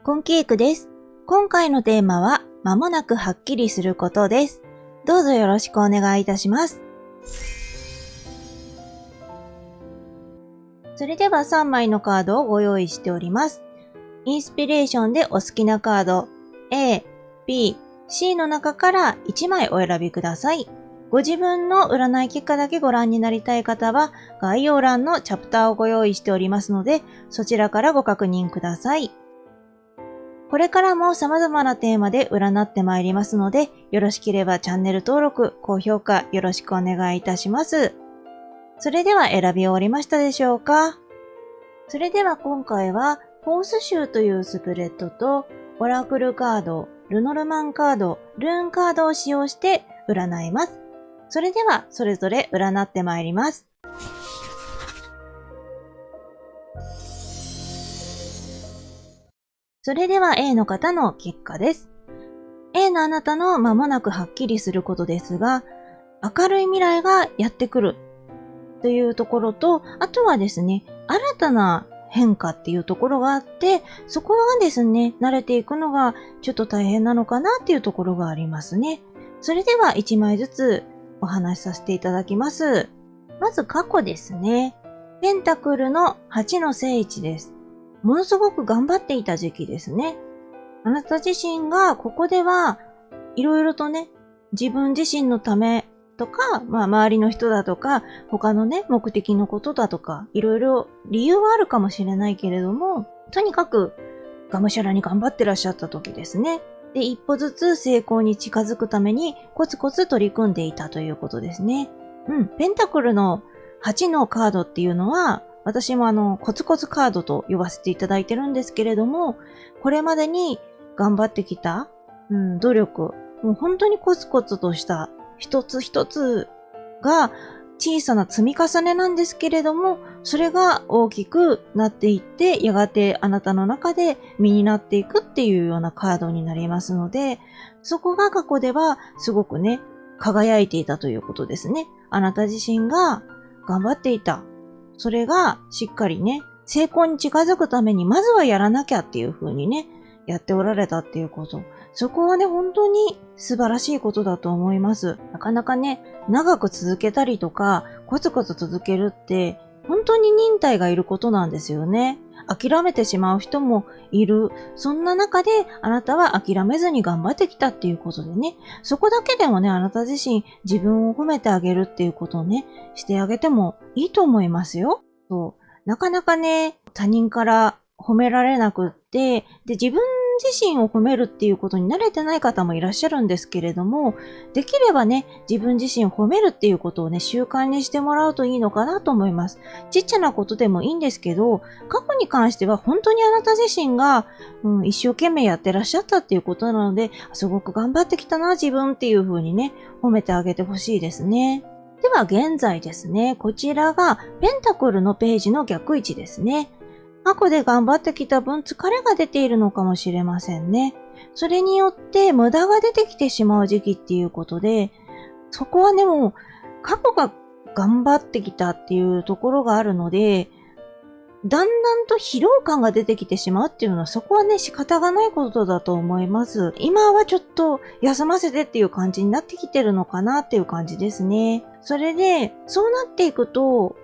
コンキークです。今回のテーマは、間もなくはっきりすることです。どうぞよろしくお願いいたします。それでは3枚のカードをご用意しております。インスピレーションでお好きなカード、A、B、C の中から1枚お選びください。ご自分の占い結果だけご覧になりたい方は、概要欄のチャプターをご用意しておりますので、そちらからご確認ください。これからも様々なテーマで占ってまいりますので、よろしければチャンネル登録、高評価よろしくお願いいたします。それでは選び終わりましたでしょうか？それでは今回は、フォース集というスプレッドと、オラクルカード、ルノルマンカード、ルーンカードを使用して占います。それでは、それぞれ占ってまいります。それでは A の方の結果です。A のあなたの間もなくはっきりすることですが、明るい未来がやってくるというところと、あとはですね、新たな変化っていうところがあって、そこがですね、慣れていくのがちょっと大変なのかなっていうところがありますね。それでは1枚ずつお話しさせていただきます。まず過去ですね。ペンタクルの8の正位置です。ものすごく頑張っていた時期ですね。あなた自身がここではいろいろとね、自分自身のためとか、周りの人だとか、他のね、目的のことだとか、いろいろ理由はあるかもしれないけれども、とにかくがむしゃらに頑張ってらっしゃった時ですね。で、一歩ずつ成功に近づくためにコツコツ取り組んでいたということですね。ペンタクルの8のカードっていうのは、私もコツコツカードと呼ばせていただいてるんですけれども、これまでに頑張ってきた、努力、もう本当にコツコツとした一つ一つが小さな積み重ねなんですけれども、それが大きくなっていって、やがてあなたの中で身になっていくっていうようなカードになりますので、そこが過去ではすごくね、輝いていたということですね。あなた自身が頑張っていた。それがしっかりね、成功に近づくためにまずはやらなきゃっていう風にね、やっておられたっていうこと。そこはね、本当に素晴らしいことだと思います。なかなかね、長く続けたりとか、コツコツ続けるって、本当に忍耐がいることなんですよね。諦めてしまう人もいる。そんな中で、あなたは諦めずに頑張ってきたっていうことでね、そこだけでもね、あなた自身自分を褒めてあげるっていうことをね、してあげてもいいと思いますよ。そう。なかなかね、他人から褒められなくって、で、自分自身を褒めるっていうことに慣れてない方もいらっしゃるんですけれども、できればね、自分自身を褒めるっていうことをね、習慣にしてもらうといいのかなと思います。ちっちゃなことでもいいんですけど、過去に関しては本当にあなた自身が、一生懸命やってらっしゃったっていうことなので、すごく頑張ってきたな、自分っていう風にね、褒めてあげてほしいですね。では現在ですね、こちらがペンタクルのページの逆位置ですね。過去で頑張ってきた分疲れが出ているのかもしれませんね。それによって無駄が出てきてしまう時期っていうことで、そこはねもう過去が頑張ってきたっていうところがあるので、だんだんと疲労感が出てきてしまうっていうのはそこはね仕方がないことだと思います。今はちょっと休ませてっていう感じになってきてるのかなっていう感じですね。それで、そうなっていくと、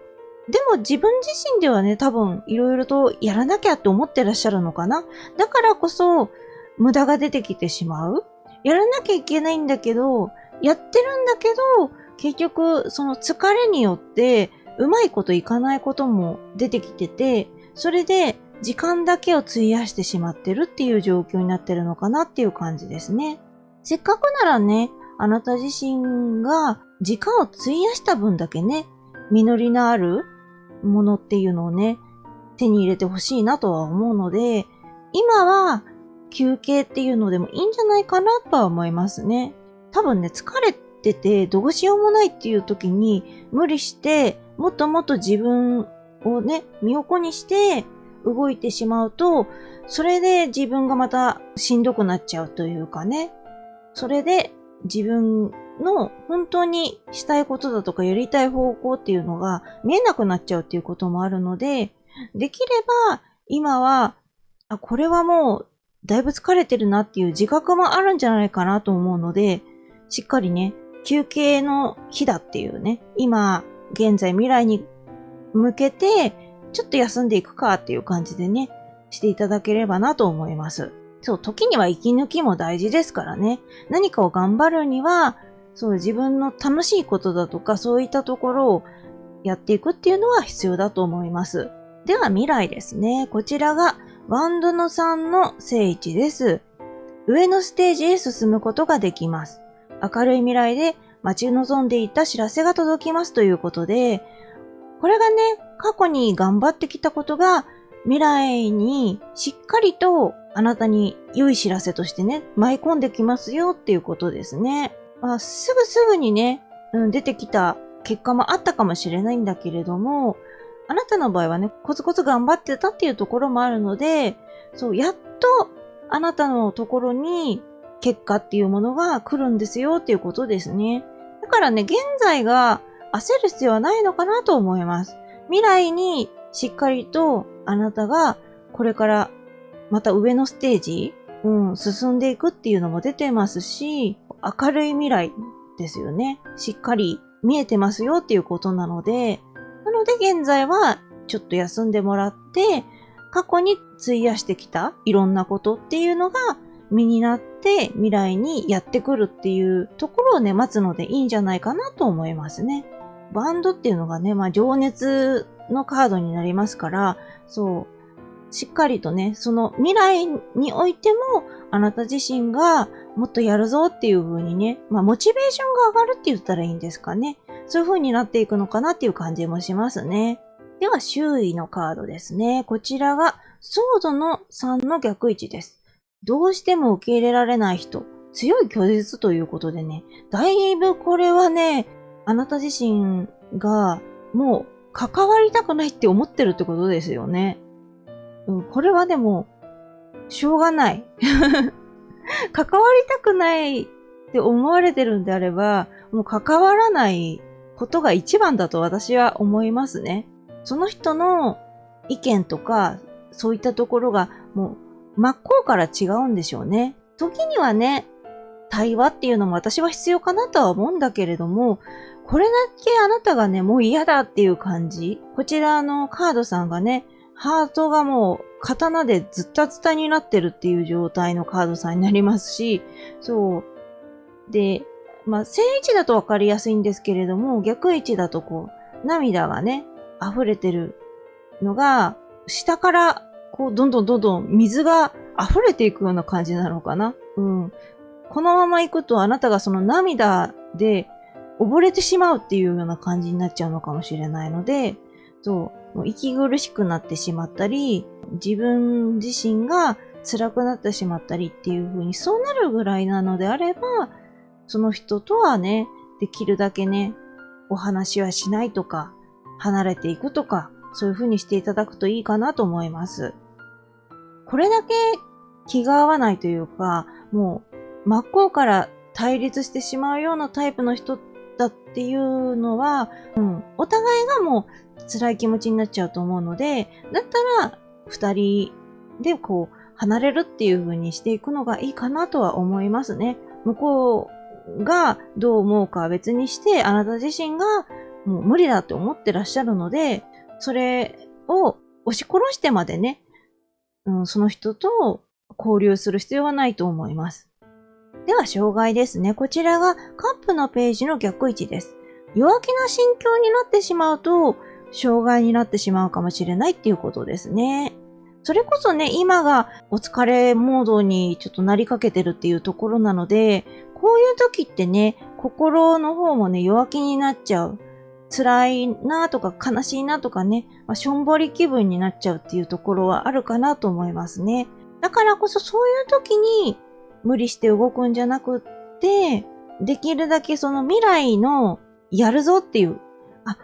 でも自分自身ではね、多分いろいろとやらなきゃって思ってらっしゃるのかな。だからこそ無駄が出てきてしまう。やらなきゃいけないんだけど、やってるんだけど、結局その疲れによってうまいこといかないことも出てきてて、それで時間だけを費やしてしまってるっていう状況になってるのかなっていう感じですね。せっかくならね、あなた自身が時間を費やした分だけね、実りのあるものっていうのをね、手に入れてほしいなとは思うので、今は休憩っていうのでもいいんじゃないかなとは思いますね。多分ね、疲れててどうしようもないっていう時に無理してもっともっと自分をね、身を粉にして動いてしまうと、それで自分がまたしんどくなっちゃうというかね。それで自分の本当にしたいことだとかやりたい方向っていうのが見えなくなっちゃうっていうこともあるので、できれば今は、これはもうだいぶ疲れてるなっていう自覚もあるんじゃないかなと思うので、しっかりね、休憩の日だっていうね、今、現在未来に向けて、ちょっと休んでいくかっていう感じでね、していただければなと思います。そう、時には息抜きも大事ですからね。何かを頑張るには、そう、自分の楽しいことだとか、そういったところをやっていくっていうのは必要だと思います。では未来ですね。こちらがワンドの3の正位置です。上のステージへ進むことができます。明るい未来で待ち望んでいた知らせが届きますということで、これがね、過去に頑張ってきたことが未来にしっかりとあなたに良い知らせとしてね、舞い込んできますよっていうことですね。すぐにね、出てきた結果もあったかもしれないんだけれども、あなたの場合はね、コツコツ頑張ってたっていうところもあるので、そう、やっとあなたのところに結果っていうものが来るんですよっていうことですね。だからね、現在が焦る必要はないのかなと思います。未来にしっかりとあなたがこれからまた上のステージ、進んでいくっていうのも出てますし、明るい未来ですよね。しっかり見えてますよっていうことなので現在はちょっと休んでもらって、過去に費やしてきたいろんなことっていうのが身になって未来にやってくるっていうところをね、待つのでいいんじゃないかなと思いますね。バンドっていうのがね、情熱のカードになりますから、そう、しっかりとね、その未来においてもあなた自身がもっとやるぞっていう風にね、モチベーションが上がるって言ったらいいんですかね。そういう風になっていくのかなっていう感じもしますね。では周囲のカードですね。こちらがソードの3の逆位置です。どうしても受け入れられない人、強い拒絶ということでね、だいぶこれはね、あなた自身がもう関わりたくないって思ってるってことですよね。これはでも、しょうがない。関わりたくないって思われてるんであれば、もう関わらないことが一番だと私は思いますね。その人の意見とか、そういったところがもう真っ向から違うんでしょうね。時にはね、対話っていうのも私は必要かなとは思うんだけれども、これだけあなたがね、もう嫌だっていう感じ。こちらのカードさんがね、ハートがもう刀でズッタズタになってるっていう状態のカードさんになりますし、そう。で、正位置だとわかりやすいんですけれども、逆位置だと涙がね、溢れてるのが、下からどんどん水が溢れていくような感じなのかな。このまま行くとあなたがその涙で溺れてしまうっていうような感じになっちゃうのかもしれないので、もう息苦しくなってしまったり、自分自身が辛くなってしまったりっていう風にそうなるぐらいなのであれば、その人とはね、できるだけね、お話はしないとか、離れていくとか、そういう風にしていただくといいかなと思います。これだけ気が合わないというか、もう真っ向から対立してしまうようなタイプの人だっていうのは、お互いがもう辛い気持ちになっちゃうと思うので、だったら二人で離れるっていう風にしていくのがいいかなとは思いますね。向こうがどう思うかは別にして、あなた自身がもう無理だって思ってらっしゃるので、それを押し殺してまでね、その人と交流する必要はないと思います。では、障害ですね。こちらがカップのページの逆位置です。弱気な心境になってしまうと、障害になってしまうかもしれないっていうことですね。それこそね、今がお疲れモードにちょっとなりかけてるっていうところなので、こういう時ってね、心の方もね、弱気になっちゃう。辛いなとか悲しいなとかね、しょんぼり気分になっちゃうっていうところはあるかなと思いますね。だからこそそういう時に無理して動くんじゃなくって、できるだけその未来のやるぞっていう、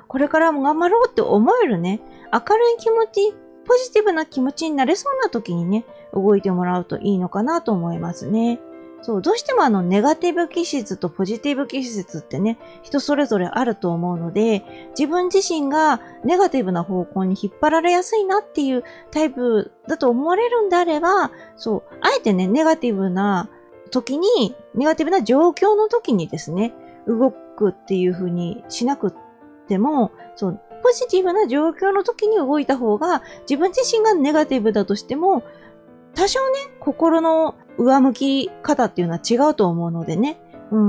これからも頑張ろうって思えるね、明るい気持ち、ポジティブな気持ちになれそうな時にね、動いてもらうといいのかなと思いますね。そう、どうしてもネガティブ気質とポジティブ気質ってね、人それぞれあると思うので、自分自身がネガティブな方向に引っ張られやすいなっていうタイプだと思われるんであれば、そう、あえてね、ネガティブな状況の時にですね、動くっていう風にしなくっても、そう、ポジティブな状況の時に動いた方が、自分自身がネガティブだとしても、多少ね、心の上向き方っていうのは違うと思うのでね、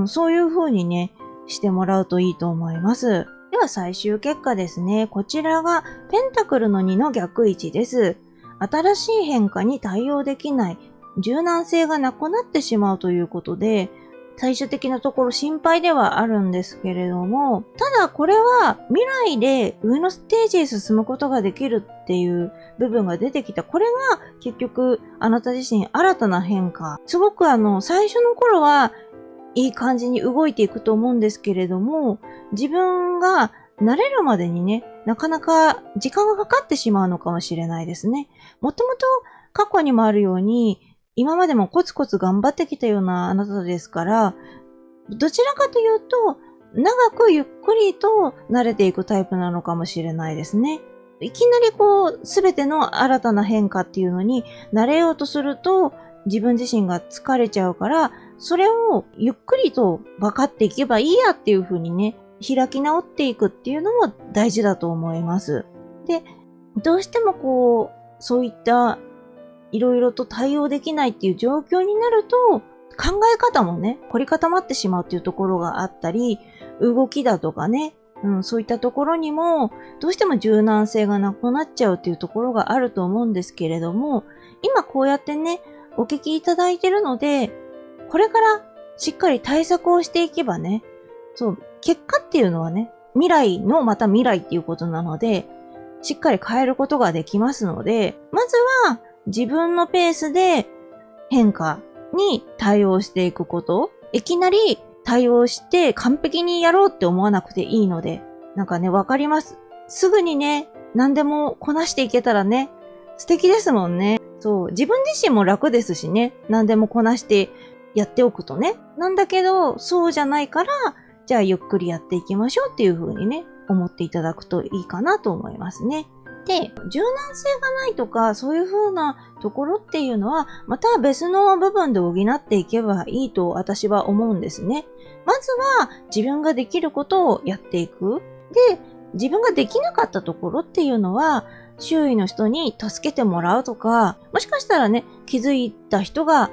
そういう風にね、してもらうといいと思います。では最終結果ですね。こちらがペンタクルの2の逆位置です。新しい変化に対応できない、柔軟性がなくなってしまうということで、最終的なところ心配ではあるんですけれども、ただこれは未来で上のステージへ進むことができるっていう部分が出てきた。これが結局あなた自身新たな変化。すごく最初の頃はいい感じに動いていくと思うんですけれども、自分が慣れるまでにね、なかなか時間がかかってしまうのかもしれないですね。もともと過去にもあるように、今までもコツコツ頑張ってきたようなあなたですから、どちらかというと、長くゆっくりと慣れていくタイプなのかもしれないですね。いきなりすべての新たな変化っていうのに慣れようとすると、自分自身が疲れちゃうから、それをゆっくりと分かっていけばいいやっていう風にね、開き直っていくっていうのも大事だと思います。で、どうしてもそういったいろいろと対応できないっていう状況になると、考え方もね、凝り固まってしまうっていうところがあったり、動きだとかね、そういったところにも、どうしても柔軟性がなくなっちゃうっていうところがあると思うんですけれども、今こうやってね、お聞きいただいてるので、これからしっかり対策をしていけばね、そう、結果っていうのはね、未来のまた未来っていうことなので、しっかり変えることができますので、まずは自分のペースで変化に対応していくこと。いきなり対応して完璧にやろうって思わなくていいので、なんかね、わかります。すぐにね、何でもこなしていけたらね、素敵ですもんね。そう、自分自身も楽ですしね、何でもこなしてやっておくとね。なんだけど、そうじゃないから、じゃあゆっくりやっていきましょうっていう風にね、思っていただくといいかなと思いますね。で、柔軟性がないとか、そういう風なところっていうのは、また別の部分で補っていけばいいと私は思うんですね。まずは自分ができることをやっていく。で、自分ができなかったところっていうのは、周囲の人に助けてもらうとか、もしかしたらね、気づいた人が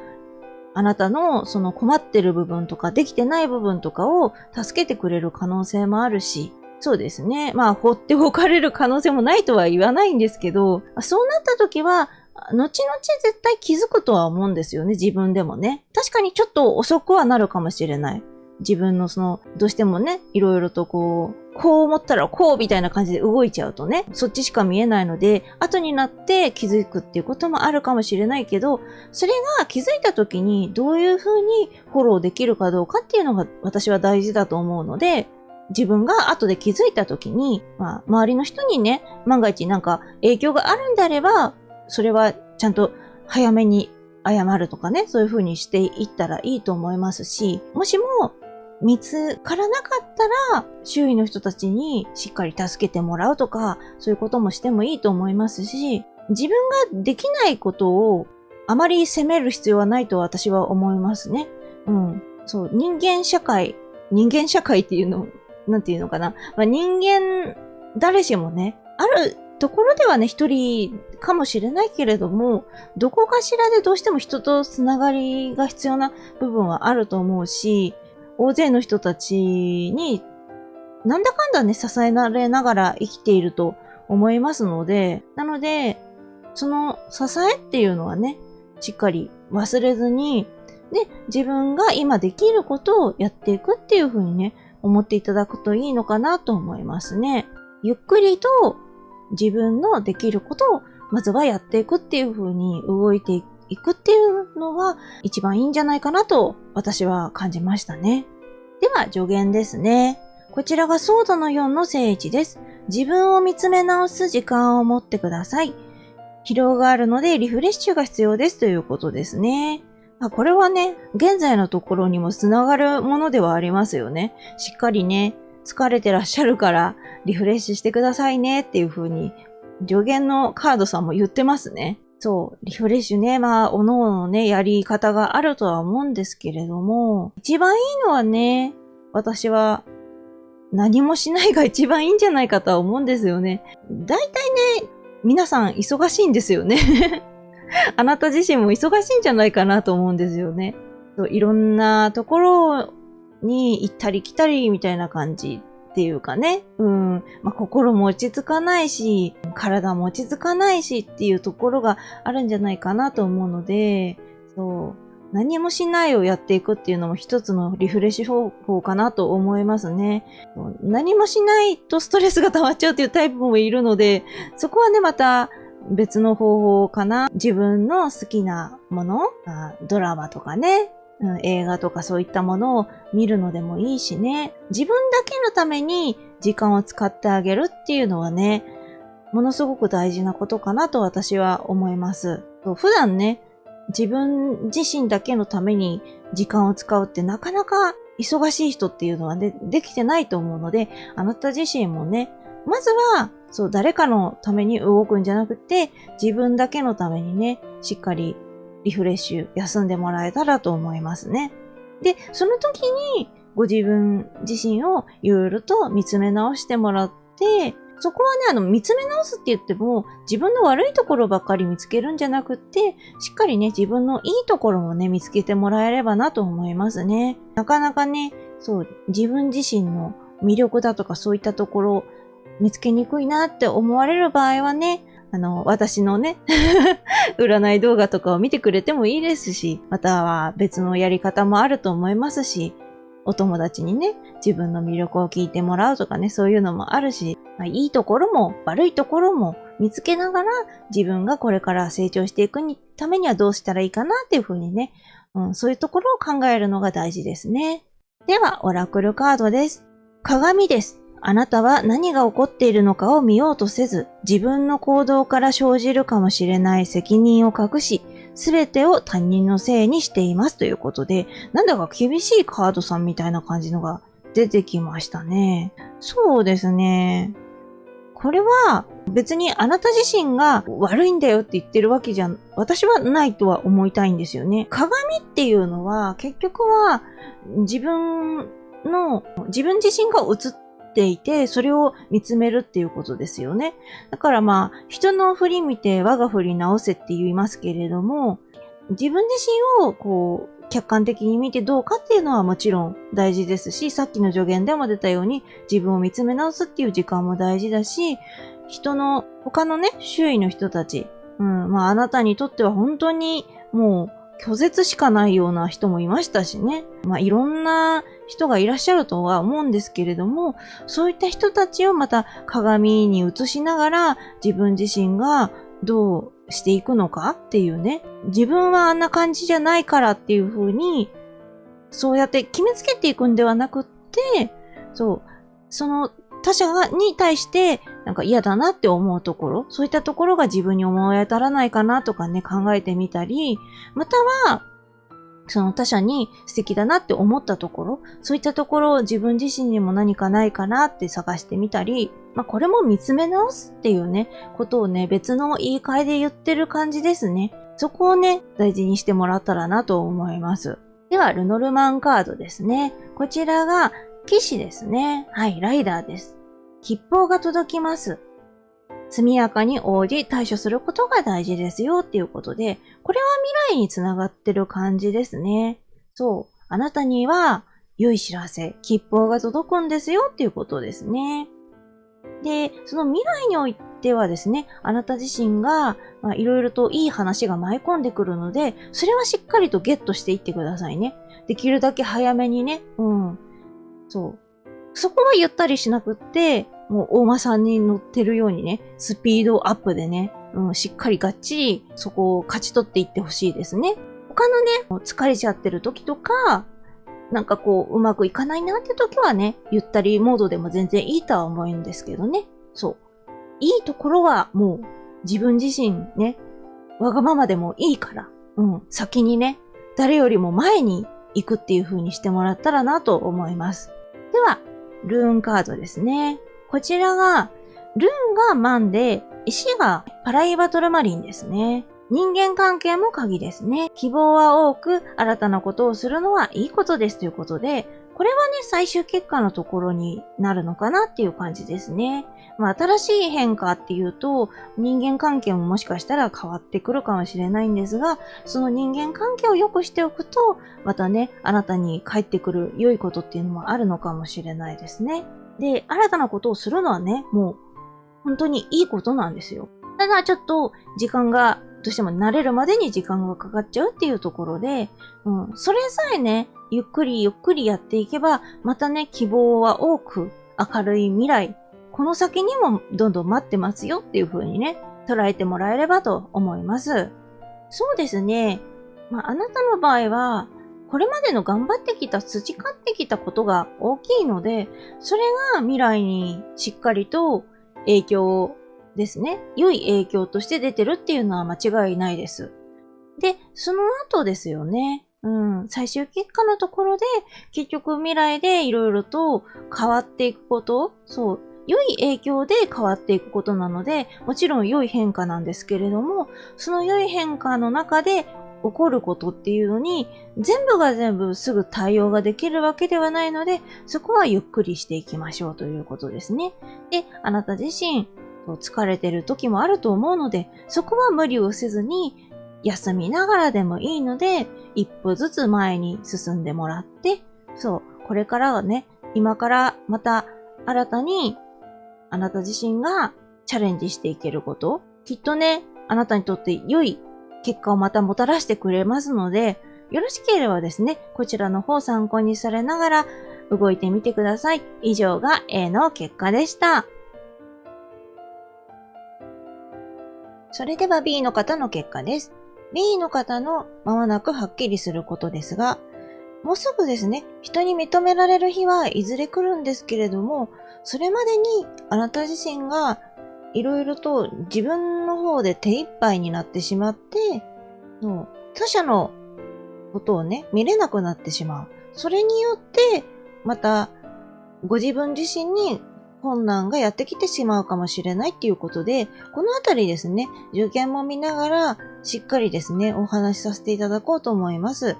あなたのその困ってる部分とかできてない部分とかを助けてくれる可能性もあるし、そうですね。まあ、放っておかれる可能性もないとは言わないんですけど、そうなった時は、後々絶対気づくとは思うんですよね、自分でもね。確かにちょっと遅くはなるかもしれない。自分のどうしてもね、いろいろとこう思ったらこうみたいな感じで動いちゃうとね、そっちしか見えないので、後になって気づくっていうこともあるかもしれないけど、それが気づいた時にどういう風にフォローできるかどうかっていうのが私は大事だと思うので、自分が後で気づいた時に、周りの人にね、万が一なんか影響があるんであれば、それはちゃんと早めに謝るとかね、そういう風にしていったらいいと思いますし、もしも見つからなかったら、周囲の人たちにしっかり助けてもらうとか、そういうこともしてもいいと思いますし、自分ができないことをあまり責める必要はないと私は思いますね。そう、人間社会っていうの、なんていうのかな。人間、誰しもね、あるところではね、一人かもしれないけれども、どこかしらでどうしても人とつながりが必要な部分はあると思うし、大勢の人たちに、なんだかんだね、支えられながら生きていると思いますので、なので、その支えっていうのはね、しっかり忘れずに、で、自分が今できることをやっていくっていう風にね、思っていただくといいのかなと思いますね。ゆっくりと自分のできることをまずはやっていくっていう風に動いていくっていうのは一番いいんじゃないかなと私は感じましたね。では助言ですね。こちらがソードの4の正位置です。自分を見つめ直す時間を持ってください。疲労があるのでリフレッシュが必要ですということですね。これはね、現在のところにもつながるものではありますよね。しっかりね、疲れてらっしゃるからリフレッシュしてくださいねっていう風に助言のカードさんも言ってますね。そう、リフレッシュね、おのおのね、やり方があるとは思うんですけれども、一番いいのはね、私は何もしないが一番いいんじゃないかとは思うんですよね。だいたいね、皆さん忙しいんですよね。あなた自身も忙しいんじゃないかなと思うんですよね。いろんなところに行ったり来たりみたいな感じっていうかね。心も落ち着かないし、体も落ち着かないしっていうところがあるんじゃないかなと思うので、何もしないをやっていくっていうのも一つのリフレッシュ方法かなと思いますね。何もしないとストレスが溜まっちゃうっていうタイプもいるので、そこはね、また別の方法かな。自分の好きなもの、ドラマとかね、映画とかそういったものを見るのでもいいしね。自分だけのために時間を使ってあげるっていうのはね、ものすごく大事なことかなと私は思います。普段ね、自分自身だけのために時間を使うってなかなか忙しい人っていうのはね、できてないと思うので、あなた自身もね、まずは、誰かのために動くんじゃなくて、自分だけのためにね、しっかりリフレッシュ、休んでもらえたらと思いますね。で、その時に、ご自分自身をいろいろと見つめ直してもらって、そこはね、見つめ直すって言っても、自分の悪いところばっかり見つけるんじゃなくって、しっかりね、自分のいいところもね、見つけてもらえればなと思いますね。なかなかね、自分自身の魅力だとかそういったところを見つけにくいなって思われる場合はね、私のね、占い動画とかを見てくれてもいいですし、または別のやり方もあると思いますし、お友達にね、自分の魅力を聞いてもらうとかね、そういうのもあるし、いいところも悪いところも見つけながら、自分がこれから成長していくためにはどうしたらいいかなっていうふうにね、そういうところを考えるのが大事ですね。では、オラクルカードです。鏡です。あなたは何が起こっているのかを見ようとせず、自分の行動から生じるかもしれない責任を隠し、すべてを他人のせいにしていますということで、なんだか厳しいカードさんみたいな感じのが出てきましたね。そうですね。これは別にあなた自身が悪いんだよって言ってるわけじゃ私はないとは思いたいんですよね。鏡っていうのは結局は自分自身が映っていて、それを見つめるっていうことですよね。だから人の振り見て我が振り直せって言いますけれども、自分自身を客観的に見てどうかっていうのはもちろん大事ですし、さっきの助言でも出たように自分を見つめ直すっていう時間も大事だし、他のね、周囲の人たち、あなたにとっては本当にもう拒絶しかないような人もいましたしね。いろんな人がいらっしゃるとは思うんですけれども、そういった人たちをまた鏡に映しながら自分自身がどうしていくのかっていうね。自分はあんな感じじゃないからっていう風に、そうやって決めつけていくんではなくって、その他者に対してなんか嫌だなって思うところ、そういったところが自分に思い当たらないかなとかね、考えてみたり、または、その他者に素敵だなって思ったところ、そういったところを自分自身にも何かないかなって探してみたり、これも見つめ直すっていうね、ことをね、別の言い換えで言ってる感じですね。そこをね、大事にしてもらったらなと思います。では、ルノルマンカードですね。こちらが、騎士ですね。はい、ライダーです。吉報が届きます。速やかに応じ対処することが大事ですよっていうことで、これは未来につながってる感じですね。そう。あなたには良い知らせ、吉報が届くんですよっていうことですね。で、その未来においてはですね、あなた自身がいろいろといい話が舞い込んでくるので、それはしっかりとゲットしていってくださいね。できるだけ早めにね。そう。そこはゆったりしなくって、もう大間さんに乗ってるようにね、スピードアップでね、しっかりがっちりそこを勝ち取っていってほしいですね。他のね、疲れちゃってる時とか、なんかうまくいかないなって時はね、ゆったりモードでも全然いいとは思うんですけどね。そう。いいところはもう自分自身ね、わがままでもいいから、先にね、誰よりも前に行くっていう風にしてもらったらなと思います。では、ルーンカードですね。こちらが、ルーンがマンで、石がパライバトルマリンですね。人間関係も鍵ですね。希望は多く、新たなことをするのはいいことですということで、これはね、最終結果のところになるのかなっていう感じですね。新しい変化っていうと、人間関係ももしかしたら変わってくるかもしれないんですが、その人間関係を良くしておくと、またね、あなたに返ってくる良いことっていうのもあるのかもしれないですね。で、新たなことをするのはね、もう本当にいいことなんですよ。ただちょっと時間がどうしても慣れるまでに時間がかかっちゃうっていうところで、それさえね、ゆっくりゆっくりやっていけば、またね、希望は多く明るい未来、この先にもどんどん待ってますよっていう風にね、捉えてもらえればと思います。そうですね。あなたの場合は、これまでの頑張ってきた、培ってきたことが大きいので、それが未来にしっかりと影響ですね。良い影響として出てるっていうのは間違いないです。で、その後ですよね。最終結果のところで、結局未来でいろいろと変わっていくこと、そう、良い影響で変わっていくことなので、もちろん良い変化なんですけれども、その良い変化の中で起こることっていうのに、全部が全部すぐ対応ができるわけではないので、そこはゆっくりしていきましょうということですね。で、あなた自身、疲れてる時もあると思うので、そこは無理をせずに、休みながらでもいいので、一歩ずつ前に進んでもらって、これからはね、今からまた新たにあなた自身がチャレンジしていけること、きっとね、あなたにとって良い結果をまたもたらしてくれますので、よろしければですね、こちらの方参考にされながら動いてみてください。以上が A の結果でした。それでは B の方の結果です。B の方の間もなくはっきりすることですが、もうすぐですね、人に認められる日はいずれ来るんですけれども、それまでにあなた自身がいろいろと自分の方で手一杯になってしまって、他者のことをね、見れなくなってしまう。それによって、またご自分自身に困難がやってきてしまうかもしれないっていうことで、このあたりですね、受験も見ながらしっかりですね、お話しさせていただこうと思います。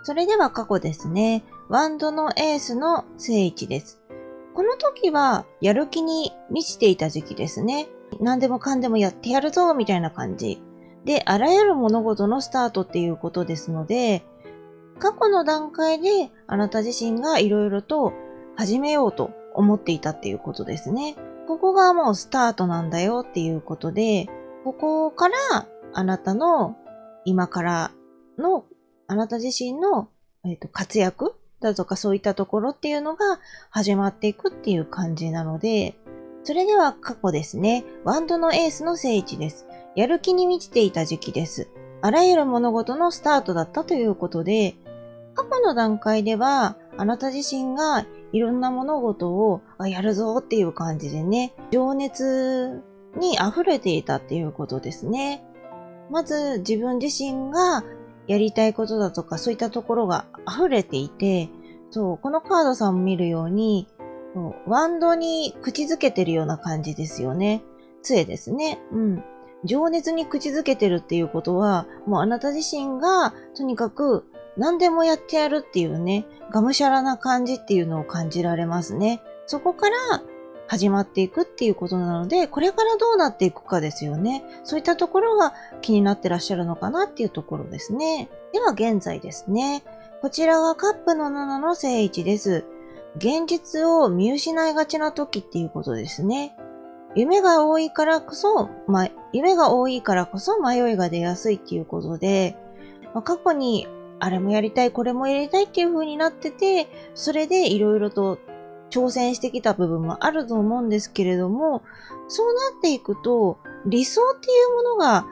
それでは過去ですね、ワンドのエースの正位置です。この時はやる気に満ちていた時期ですね。何でもかんでもやってやるぞみたいな感じ。で、あらゆる物事のスタートっていうことですので、過去の段階であなた自身がいろいろと始めようと思っていたっていうことですね。ここがもうスタートなんだよっていうことで、ここからあなたの今からのあなた自身の、活躍だとかそういったところっていうのが始まっていくっていう感じなので、それでは過去ですね、ワンドのエースの正位置です。やる気に満ちていた時期です。あらゆる物事のスタートだったということで、過去の段階ではあなた自身がいろんな物事をやるぞっていう感じでね、情熱に溢れていたっていうことですね。まず自分自身がやりたいことだとかそういったところが溢れていて、このカードさんを見るように、ワンドに口づけてるような感じですよね。杖ですね。情熱に口づけてるっていうことは、もうあなた自身がとにかく何でもやってやるっていうね、がむしゃらな感じっていうのを感じられますね。そこから始まっていくっていうことなので、これからどうなっていくかですよね。そういったところが気になってらっしゃるのかなっていうところですね。では現在ですね。こちらがカップの7の正位置です。現実を見失いがちな時っていうことですね。夢が多いからこそ迷いが出やすいっていうことで、過去にあれもやりたい、これもやりたいっていう風になってて、それでいろいろと挑戦してきた部分もあると思うんですけれども、そうなっていくと理想っていうものが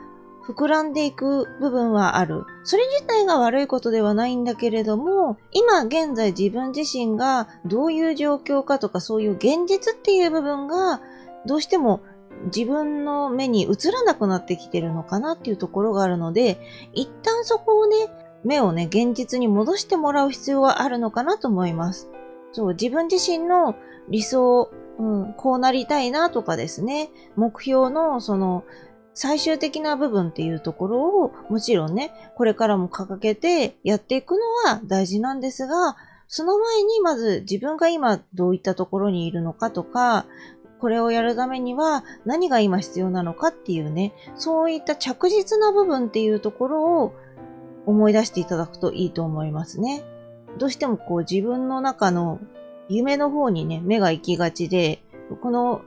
膨らんでいく部分はある。それ自体が悪いことではないんだけれども、今現在自分自身がどういう状況かとかそういう現実っていう部分がどうしても自分の目に映らなくなってきてるのかなっていうところがあるので、一旦そこをね、目をね、現実に戻してもらう必要はあるのかなと思います。そう、自分自身の理想、こうなりたいなとかですね、目標の最終的な部分っていうところを、もちろんね、これからも掲げてやっていくのは大事なんですが、その前にまず自分が今どういったところにいるのかとか、これをやるためには何が今必要なのかっていうね、そういった着実な部分っていうところを思い出していただくといいと思いますね。どうしても自分の中の夢の方にね、目が行きがちで、この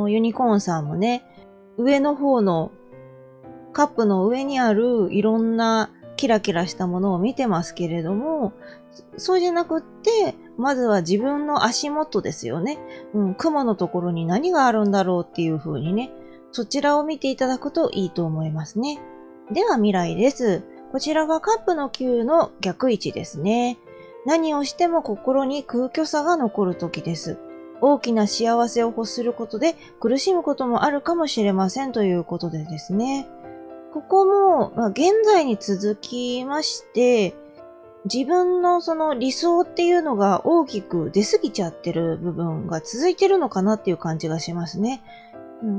ユニコーンさんもね、上の方のカップの上にあるいろんなキラキラしたものを見てますけれども、そうじゃなくって、まずは自分の足元ですよね。雲のところに何があるんだろうっていう風にね、そちらを見ていただくといいと思いますね。では未来です。こちらがカップの9の逆位置ですね。何をしても心に空虚さが残る時です。大きな幸せを欲することで苦しむこともあるかもしれませんということでですね。ここも、現在に続きまして、自分のその理想っていうのが大きく出過ぎちゃってる部分が続いてるのかなっていう感じがしますね。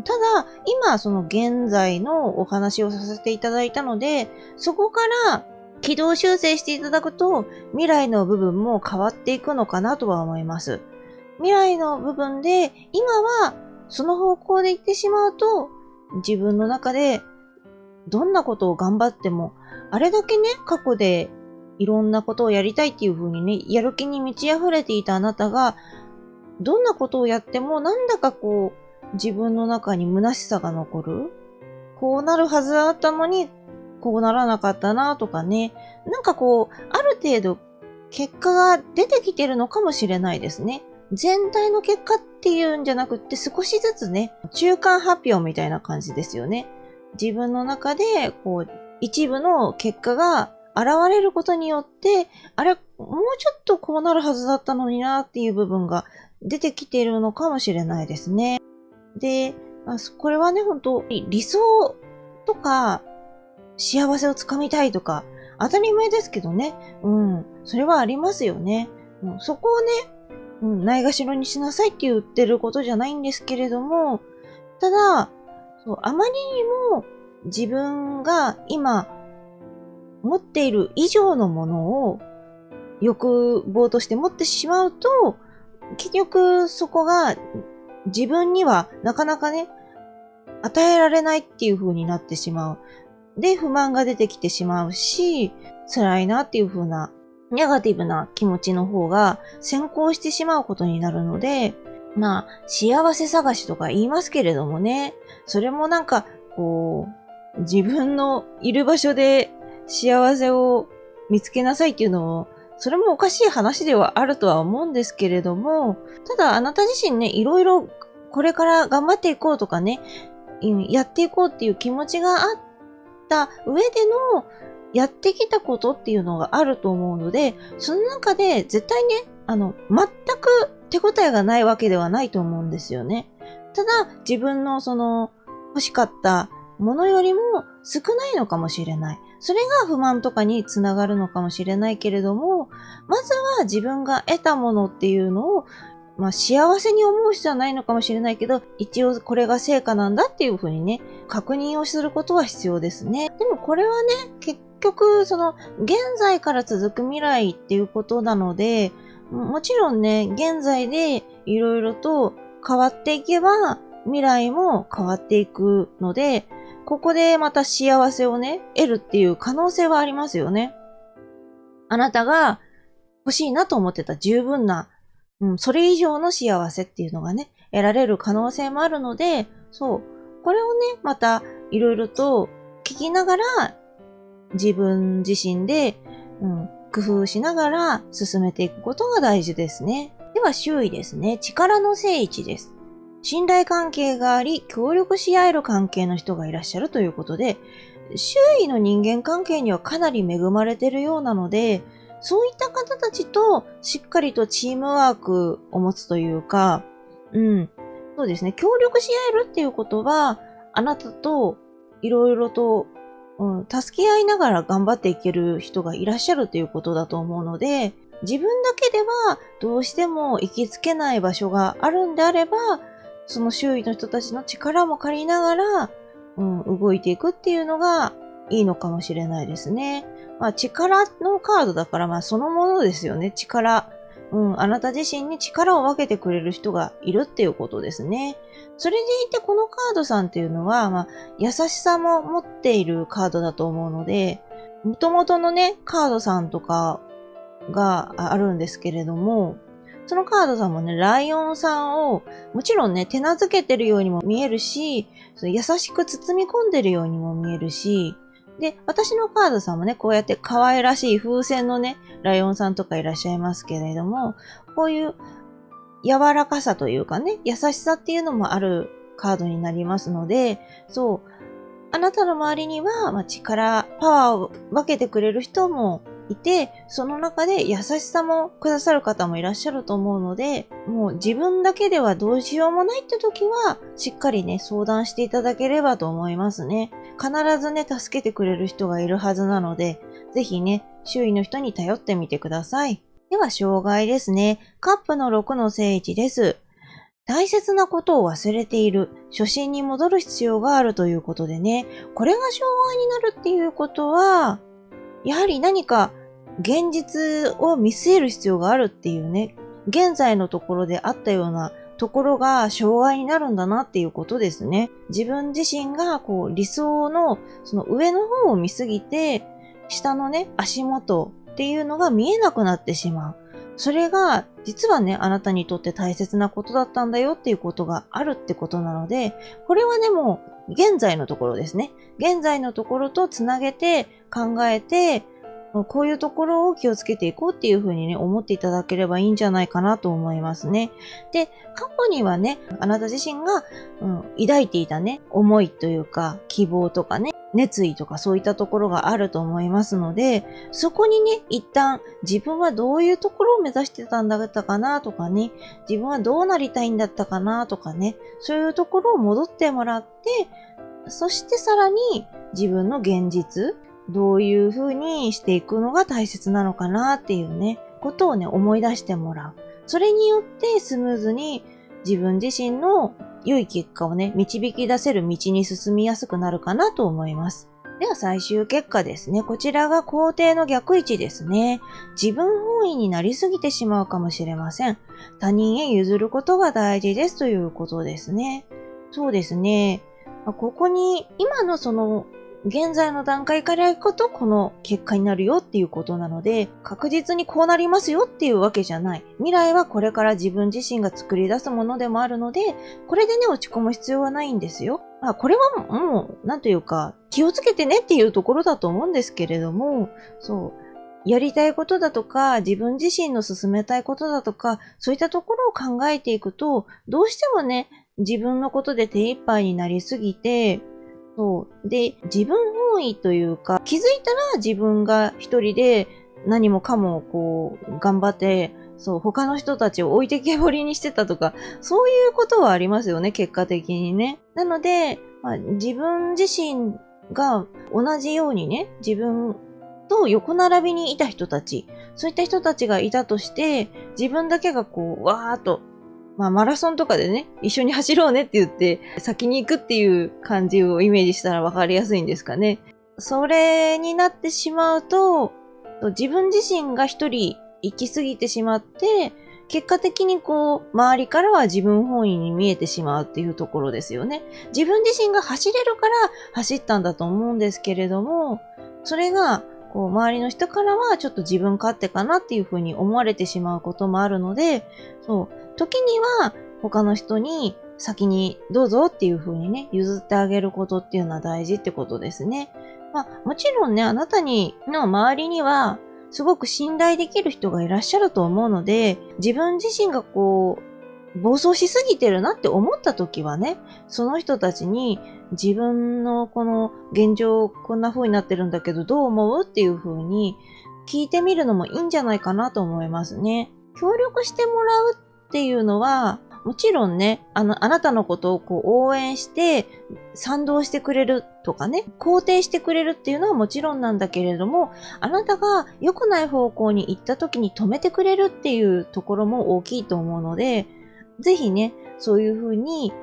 ただ、今その現在のお話をさせていただいたので、そこから軌道修正していただくと未来の部分も変わっていくのかなとは思います。未来の部分で今はその方向で行ってしまうと自分の中でどんなことを頑張ってもあれだけね過去でいろんなことをやりたいっていう風にねやる気に満ち溢れていたあなたがどんなことをやってもなんだか自分の中に虚しさが残る。こうなるはずだったのに、こうならなかったなとかね。なんかある程度、結果が出てきてるのかもしれないですね。全体の結果っていうんじゃなくって少しずつね、中間発表みたいな感じですよね。自分の中で、一部の結果が現れることによって、あれ、もうちょっとこうなるはずだったのになっていう部分が出てきているのかもしれないですね。で、これはね、本当理想とか、幸せをつかみたいとか、当たり前ですけどね。それはありますよね。そこをね、ないがしろにしなさいって言ってることじゃないんですけれども、ただ、あまりにも自分が今持っている以上のものを欲望として持ってしまうと、結局そこが自分にはなかなかね、与えられないっていう風になってしまう。で、不満が出てきてしまうし、辛いなっていう風な、ネガティブな気持ちの方が先行してしまうことになるので、幸せ探しとか言いますけれどもね、それもなんか、自分のいる場所で幸せを見つけなさいっていうのも、それもおかしい話ではあるとは思うんですけれども、ただあなた自身ね、いろいろこれから頑張っていこうとかね、やっていこうっていう気持ちがあった上でのやってきたことっていうのがあると思うので、その中で絶対ね、全く手応えがないわけではないと思うんですよね。ただ、自分の欲しかったものよりも少ないのかもしれない。それが不満とかにつながるのかもしれないけれども、まずは自分が得たものっていうのを幸せに思う必要はないのかもしれないけど、一応これが成果なんだっていうふうにね、確認をすることは必要ですね。でもこれはね、結局、現在から続く未来っていうことなので、もちろんね、現在でいろいろと変わっていけば、未来も変わっていくので、ここでまた幸せをね、得るっていう可能性はありますよね。あなたが欲しいなと思ってた十分なそれ以上の幸せっていうのがね、得られる可能性もあるので、そう。これをね、またいろいろと聞きながら、自分自身で、工夫しながら進めていくことが大事ですね。では周囲ですね。力の正位置です。信頼関係があり、協力し合える関係の人がいらっしゃるということで、周囲の人間関係にはかなり恵まれているようなので、そういった方たちとしっかりとチームワークを持つというか、そうですね、協力し合えるっていうことは、あなたといろいろと助け合いながら頑張っていける人がいらっしゃるということだと思うので、自分だけではどうしても行きつけない場所があるんであれば、その周囲の人たちの力も借りながら、動いていくっていうのがいいのかもしれないですね。力のカードだから、そのものですよね。力。あなた自身に力を分けてくれる人がいるっていうことですね。それでいてこのカードさんっていうのは、優しさも持っているカードだと思うので、元々のね、カードさんとかがあるんですけれども、そのカードさんもね、ライオンさんを、もちろんね、手なずけてるようにも見えるし、優しく包み込んでるようにも見えるし、で、私のカードさんもね、こうやって可愛らしい風船のね、ライオンさんとかいらっしゃいますけれども、こういう柔らかさというかね、優しさっていうのもあるカードになりますので、そう、あなたの周りには、パワーを分けてくれる人もいて、その中で優しさもくださる方もいらっしゃると思うので、もう自分だけではどうしようもないって時は、しっかりね、相談していただければと思いますね。必ずね、助けてくれる人がいるはずなので、ぜひね、周囲の人に頼ってみてください。では、障害ですね。カップの6の正位置です。大切なことを忘れている。初心に戻る必要があるということでね。これが障害になるっていうことは、やはり何か現実を見据える必要があるっていうね。現在のところであったようなところが障害になるんだなっていうことですね。自分自身が理想のその上の方を見すぎて、下のね、足元っていうのが見えなくなってしまう。それが実はね、あなたにとって大切なことだったんだよっていうことがあるってことなので、これはね、もう現在のところですね。現在のところとつなげて考えて、こういうところを気をつけていこうっていうふうにね、思っていただければいいんじゃないかなと思いますね。で、過去にはね、あなた自身が、抱いていたね、思いというか、希望とかね、熱意とかそういったところがあると思いますので、そこにね、一旦自分はどういうところを目指してたんだったかなとかね、自分はどうなりたいんだったかなとかね、そういうところを戻ってもらって、そしてさらに自分の現実、どういう風にしていくのが大切なのかなっていうね、ことをね、思い出してもらう。それによってスムーズに自分自身の良い結果をね、導き出せる道に進みやすくなるかなと思います。では最終結果ですね。こちらが皇帝の逆位置ですね。自分本位になりすぎてしまうかもしれません。他人へ譲ることが大事ですということですね。そうですね。ここに今のその現在の段階からいくとこの結果になるよっていうことなので、確実にこうなりますよっていうわけじゃない。未来はこれから自分自身が作り出すものでもあるので、これでね、落ち込む必要はないんですよ。これはもう、なんというか、気をつけてねっていうところだと思うんですけれども、そう。やりたいことだとか、自分自身の進めたいことだとか、そういったところを考えていくと、どうしてもね、自分のことで手一杯になりすぎて、そう。で、自分本位というか、気づいたら自分が一人で何もかも頑張って、そう、他の人たちを置いてけぼりにしてたとか、そういうことはありますよね、結果的にね。なので、自分自身が同じようにね、自分と横並びにいた人たち、そういった人たちがいたとして、自分だけがわーっとマラソンとかでね、一緒に走ろうねって言って、先に行くっていう感じをイメージしたら分かりやすいんですかね。それになってしまうと、自分自身が一人行き過ぎてしまって、結果的に周りからは自分本位に見えてしまうっていうところですよね。自分自身が走れるから走ったんだと思うんですけれども、それが、周りの人からはちょっと自分勝手かなっていうふうに思われてしまうこともあるので、そう、時には他の人に先にどうぞっていう風にね、譲ってあげることっていうのは大事ってことですね。もちろんね、あなたの周りにはすごく信頼できる人がいらっしゃると思うので、自分自身が暴走しすぎてるなって思った時はね、その人たちに自分のこの現状こんな風になってるんだけどどう思うっていう風に聞いてみるのもいいんじゃないかなと思いますね。協力してもらうっていうのは、もちろんね、あなたのことを応援して、賛同してくれるとかね、肯定してくれるっていうのはもちろんなんだけれども、あなたが良くない方向に行った時に止めてくれるっていうところも大きいと思うので、ぜひね、そういうふうに、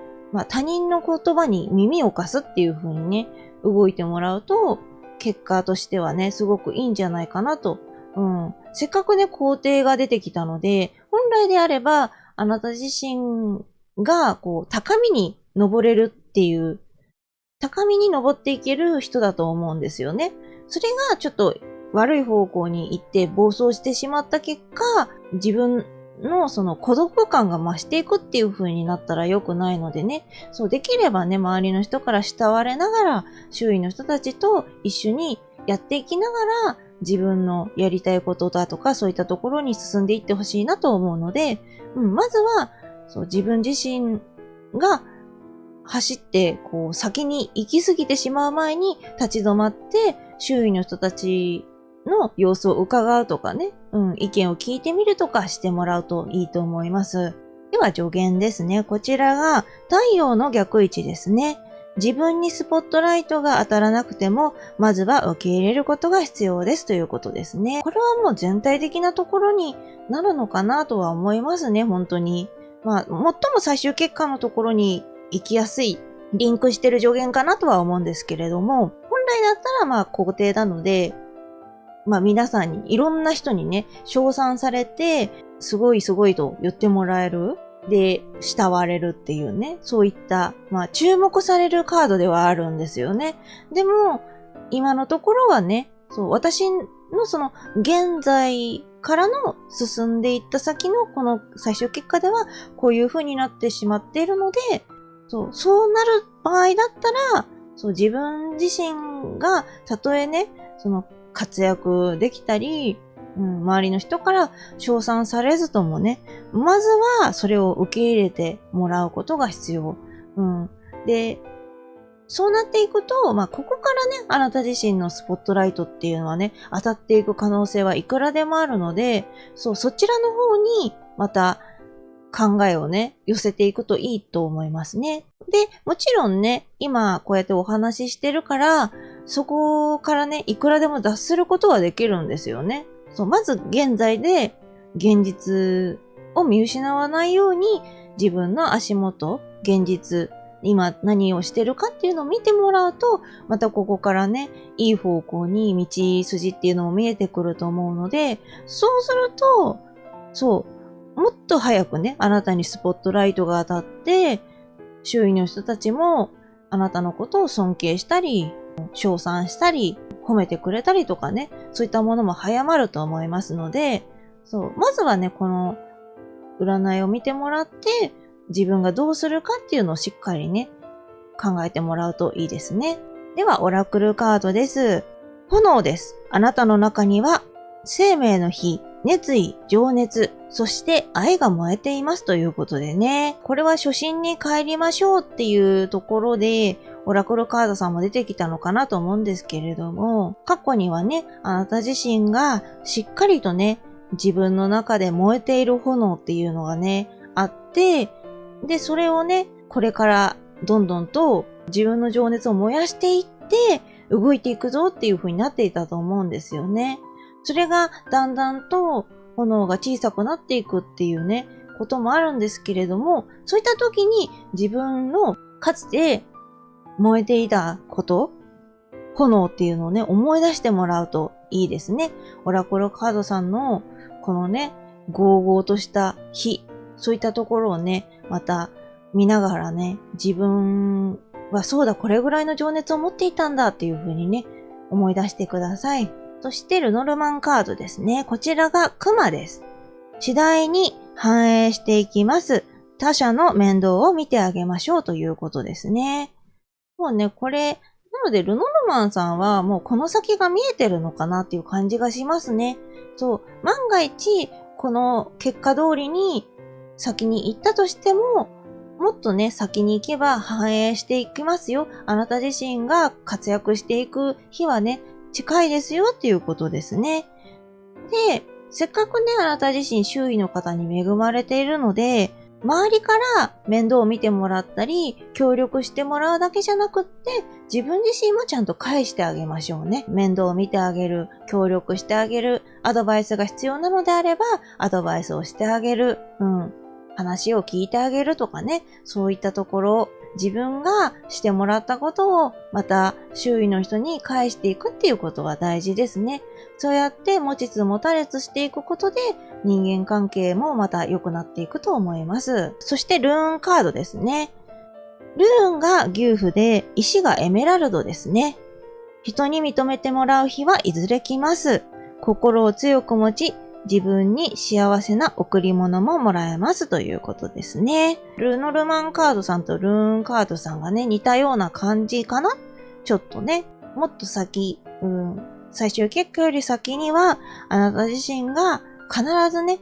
他人の言葉に耳を貸すっていうふうにね、動いてもらうと、結果としてはね、すごくいいんじゃないかなと。せっかくね、肯定が出てきたので、本来であれば、あなた自身が、高みに登れるっていう、高みに登っていける人だと思うんですよね。それがちょっと悪い方向に行って暴走してしまった結果、自分のその孤独感が増していくっていう風になったら良くないのでね、そうできればね、周りの人から慕われながら、周囲の人たちと一緒にやっていきながら、自分のやりたいことだとか、そういったところに進んでいってほしいなと思うので、まずは、自分自身が走って、先に行き過ぎてしまう前に立ち止まって、周囲の人たちの様子を伺うとかね、意見を聞いてみるとかしてもらうといいと思います。では助言ですね。こちらが太陽の逆位置ですね。自分にスポットライトが当たらなくても、まずは受け入れることが必要ですということですね。これはもう全体的なところになるのかなとは思いますね、本当に。最も最終結果のところに行きやすい、リンクしてる助言かなとは思うんですけれども、本来だったら肯定なので、皆さんに、いろんな人にね、称賛されて、すごいすごいと言ってもらえる。で、慕われるっていうね、そういった、注目されるカードではあるんですよね。でも、今のところはね、私のその、現在からの進んでいった先のこの最終結果では、こういう風になってしまっているので、そうなる場合だったら、自分自身が、たとえね、活躍できたり、周りの人から称賛されずともね、まずはそれを受け入れてもらうことが必要。で、そうなっていくと、ここからね、あなた自身のスポットライトっていうのはね、当たっていく可能性はいくらでもあるので、そちらの方にまた考えをね、寄せていくといいと思いますね。で、もちろんね、今こうやってお話ししてるから、そこからね、いくらでも脱することはできるんですよね。まず現在で現実を見失わないように自分の足元、現実、今何をしてるかっていうのを見てもらうと、またここからね、いい方向に道筋っていうのも見えてくると思うので、そうすると、もっと早くね、あなたにスポットライトが当たって、周囲の人たちもあなたのことを尊敬したり、称賛したり、褒めてくれたりとかね、そういったものも早まると思いますので、まずはね、この占いを見てもらって、自分がどうするかっていうのをしっかりね、考えてもらうといいですね。では、オラクルカードです。炎です。あなたの中には、生命の火、熱意、情熱、そして愛が燃えていますということでね。これは初心に帰りましょうっていうところで、オラクルカードさんも出てきたのかなと思うんですけれども、過去にはね、あなた自身がしっかりとね、自分の中で燃えている炎っていうのがね、あって、で、それをね、これからどんどんと自分の情熱を燃やしていって、動いていくぞっていう風になっていたと思うんですよね。それがだんだんと炎が小さくなっていくっていうね、こともあるんですけれども、そういった時に自分のかつて燃えていたこと、炎っていうのをね、思い出してもらうといいですね。オラクルカードさんのこのね、ゴーゴーとした火、そういったところをね、また見ながらね、自分はそうだ、これぐらいの情熱を持っていたんだっていう風にね、思い出してください。そしてルノルマンカードですね。こちらがクマです。次第に反映していきます。他者の面倒を見てあげましょうということですね。もうね、これ、なのでルノルマンさんはもうこの先が見えてるのかなっていう感じがしますね。万が一、この結果通りに先に行ったとしても、もっとね、先に行けば反映していきますよ。あなた自身が活躍していく日はね、近いですよっていうことですね。で、せっかくね、あなた自身周囲の方に恵まれているので、周りから面倒を見てもらったり、協力してもらうだけじゃなくって、自分自身もちゃんと返してあげましょうね。面倒を見てあげる、協力してあげる、アドバイスが必要なのであれば、アドバイスをしてあげる。話を聞いてあげるとかね、そういったところ、自分がしてもらったことをまた周囲の人に返していくっていうことが大事ですね。そうやって持ちつ持たれつしていくことで人間関係もまた良くなっていくと思います。そしてルーンカードですね。ルーンが牛符で石がエメラルドですね。人に認めてもらう日はいずれ来ます。心を強く持ち、自分に幸せな贈り物ももらえますということですね。ルノルマンカードさんとルーンカードさんがね、似たような感じかな？ちょっとね、もっと先、最終結果より先には、あなた自身が必ずね、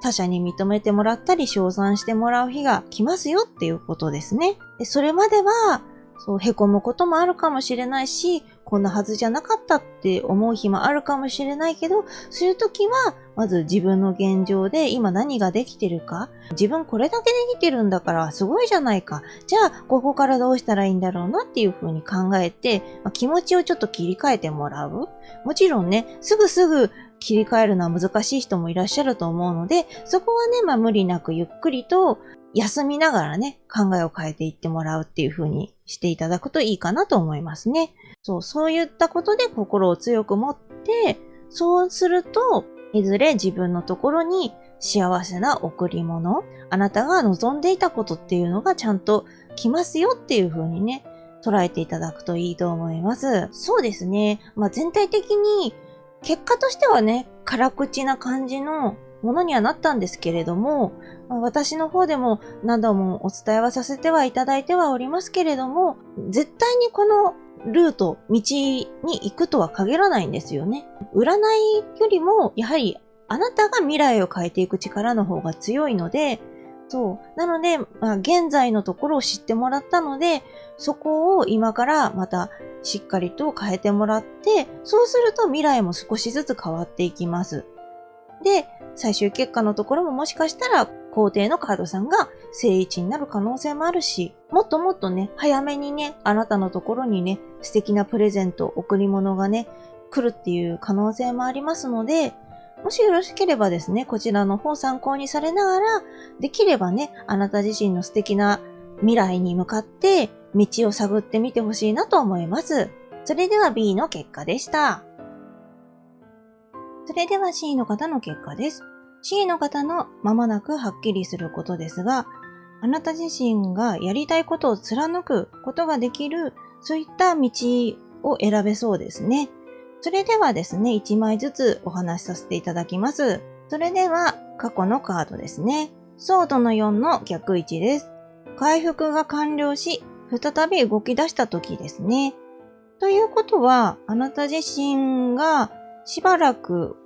他者に認めてもらったり、称賛してもらう日が来ますよっていうことですね。で、それまでは、凹むこともあるかもしれないし、こんなはずじゃなかったって思う日もあるかもしれないけど、そういう時は、まず自分の現状で今何ができてるか、自分これだけできてるんだからすごいじゃないか。じゃあ、ここからどうしたらいいんだろうなっていうふうに考えて、気持ちをちょっと切り替えてもらう。もちろんね、すぐ切り替えるのは難しい人もいらっしゃると思うので、そこはね、無理なくゆっくりと休みながらね、考えを変えていってもらうっていう風にしていただくといいかなと思いますね。そういったことで心を強く持って、そうすると、いずれ自分のところに幸せな贈り物、あなたが望んでいたことっていうのがちゃんと来ますよっていう風にね、捉えていただくといいと思います。そうですね。全体的に結果としてはね、辛口な感じのものにはなったんですけれども、私の方でも何度もお伝えはさせてはいただいてはおりますけれども、絶対にこのルート、道に行くとは限らないんですよね。占いよりも、やはりあなたが未来を変えていく力の方が強いので、なので、現在のところを知ってもらったので、そこを今からまたしっかりと変えてもらって、そうすると未来も少しずつ変わっていきます。で、最終結果のところももしかしたら皇帝のカードさんが正位置になる可能性もあるし、もっともっとね、早めにね、あなたのところにね、素敵なプレゼント、贈り物がね、来るっていう可能性もありますので、もしよろしければですね、こちらの方参考にされながら、できればね、あなた自身の素敵な未来に向かって道を探ってみてほしいなと思います。それでは B の結果でした。それでは C の方の結果です。C の方の間もなくはっきりすることですが、あなた自身がやりたいことを貫くことができる、そういった道を選べそうですね。それではですね、1枚ずつお話しさせていただきます。それでは、過去のカードですね。ソードの4の逆位置です。回復が完了し、再び動き出した時ですね。ということは、あなた自身がしばらく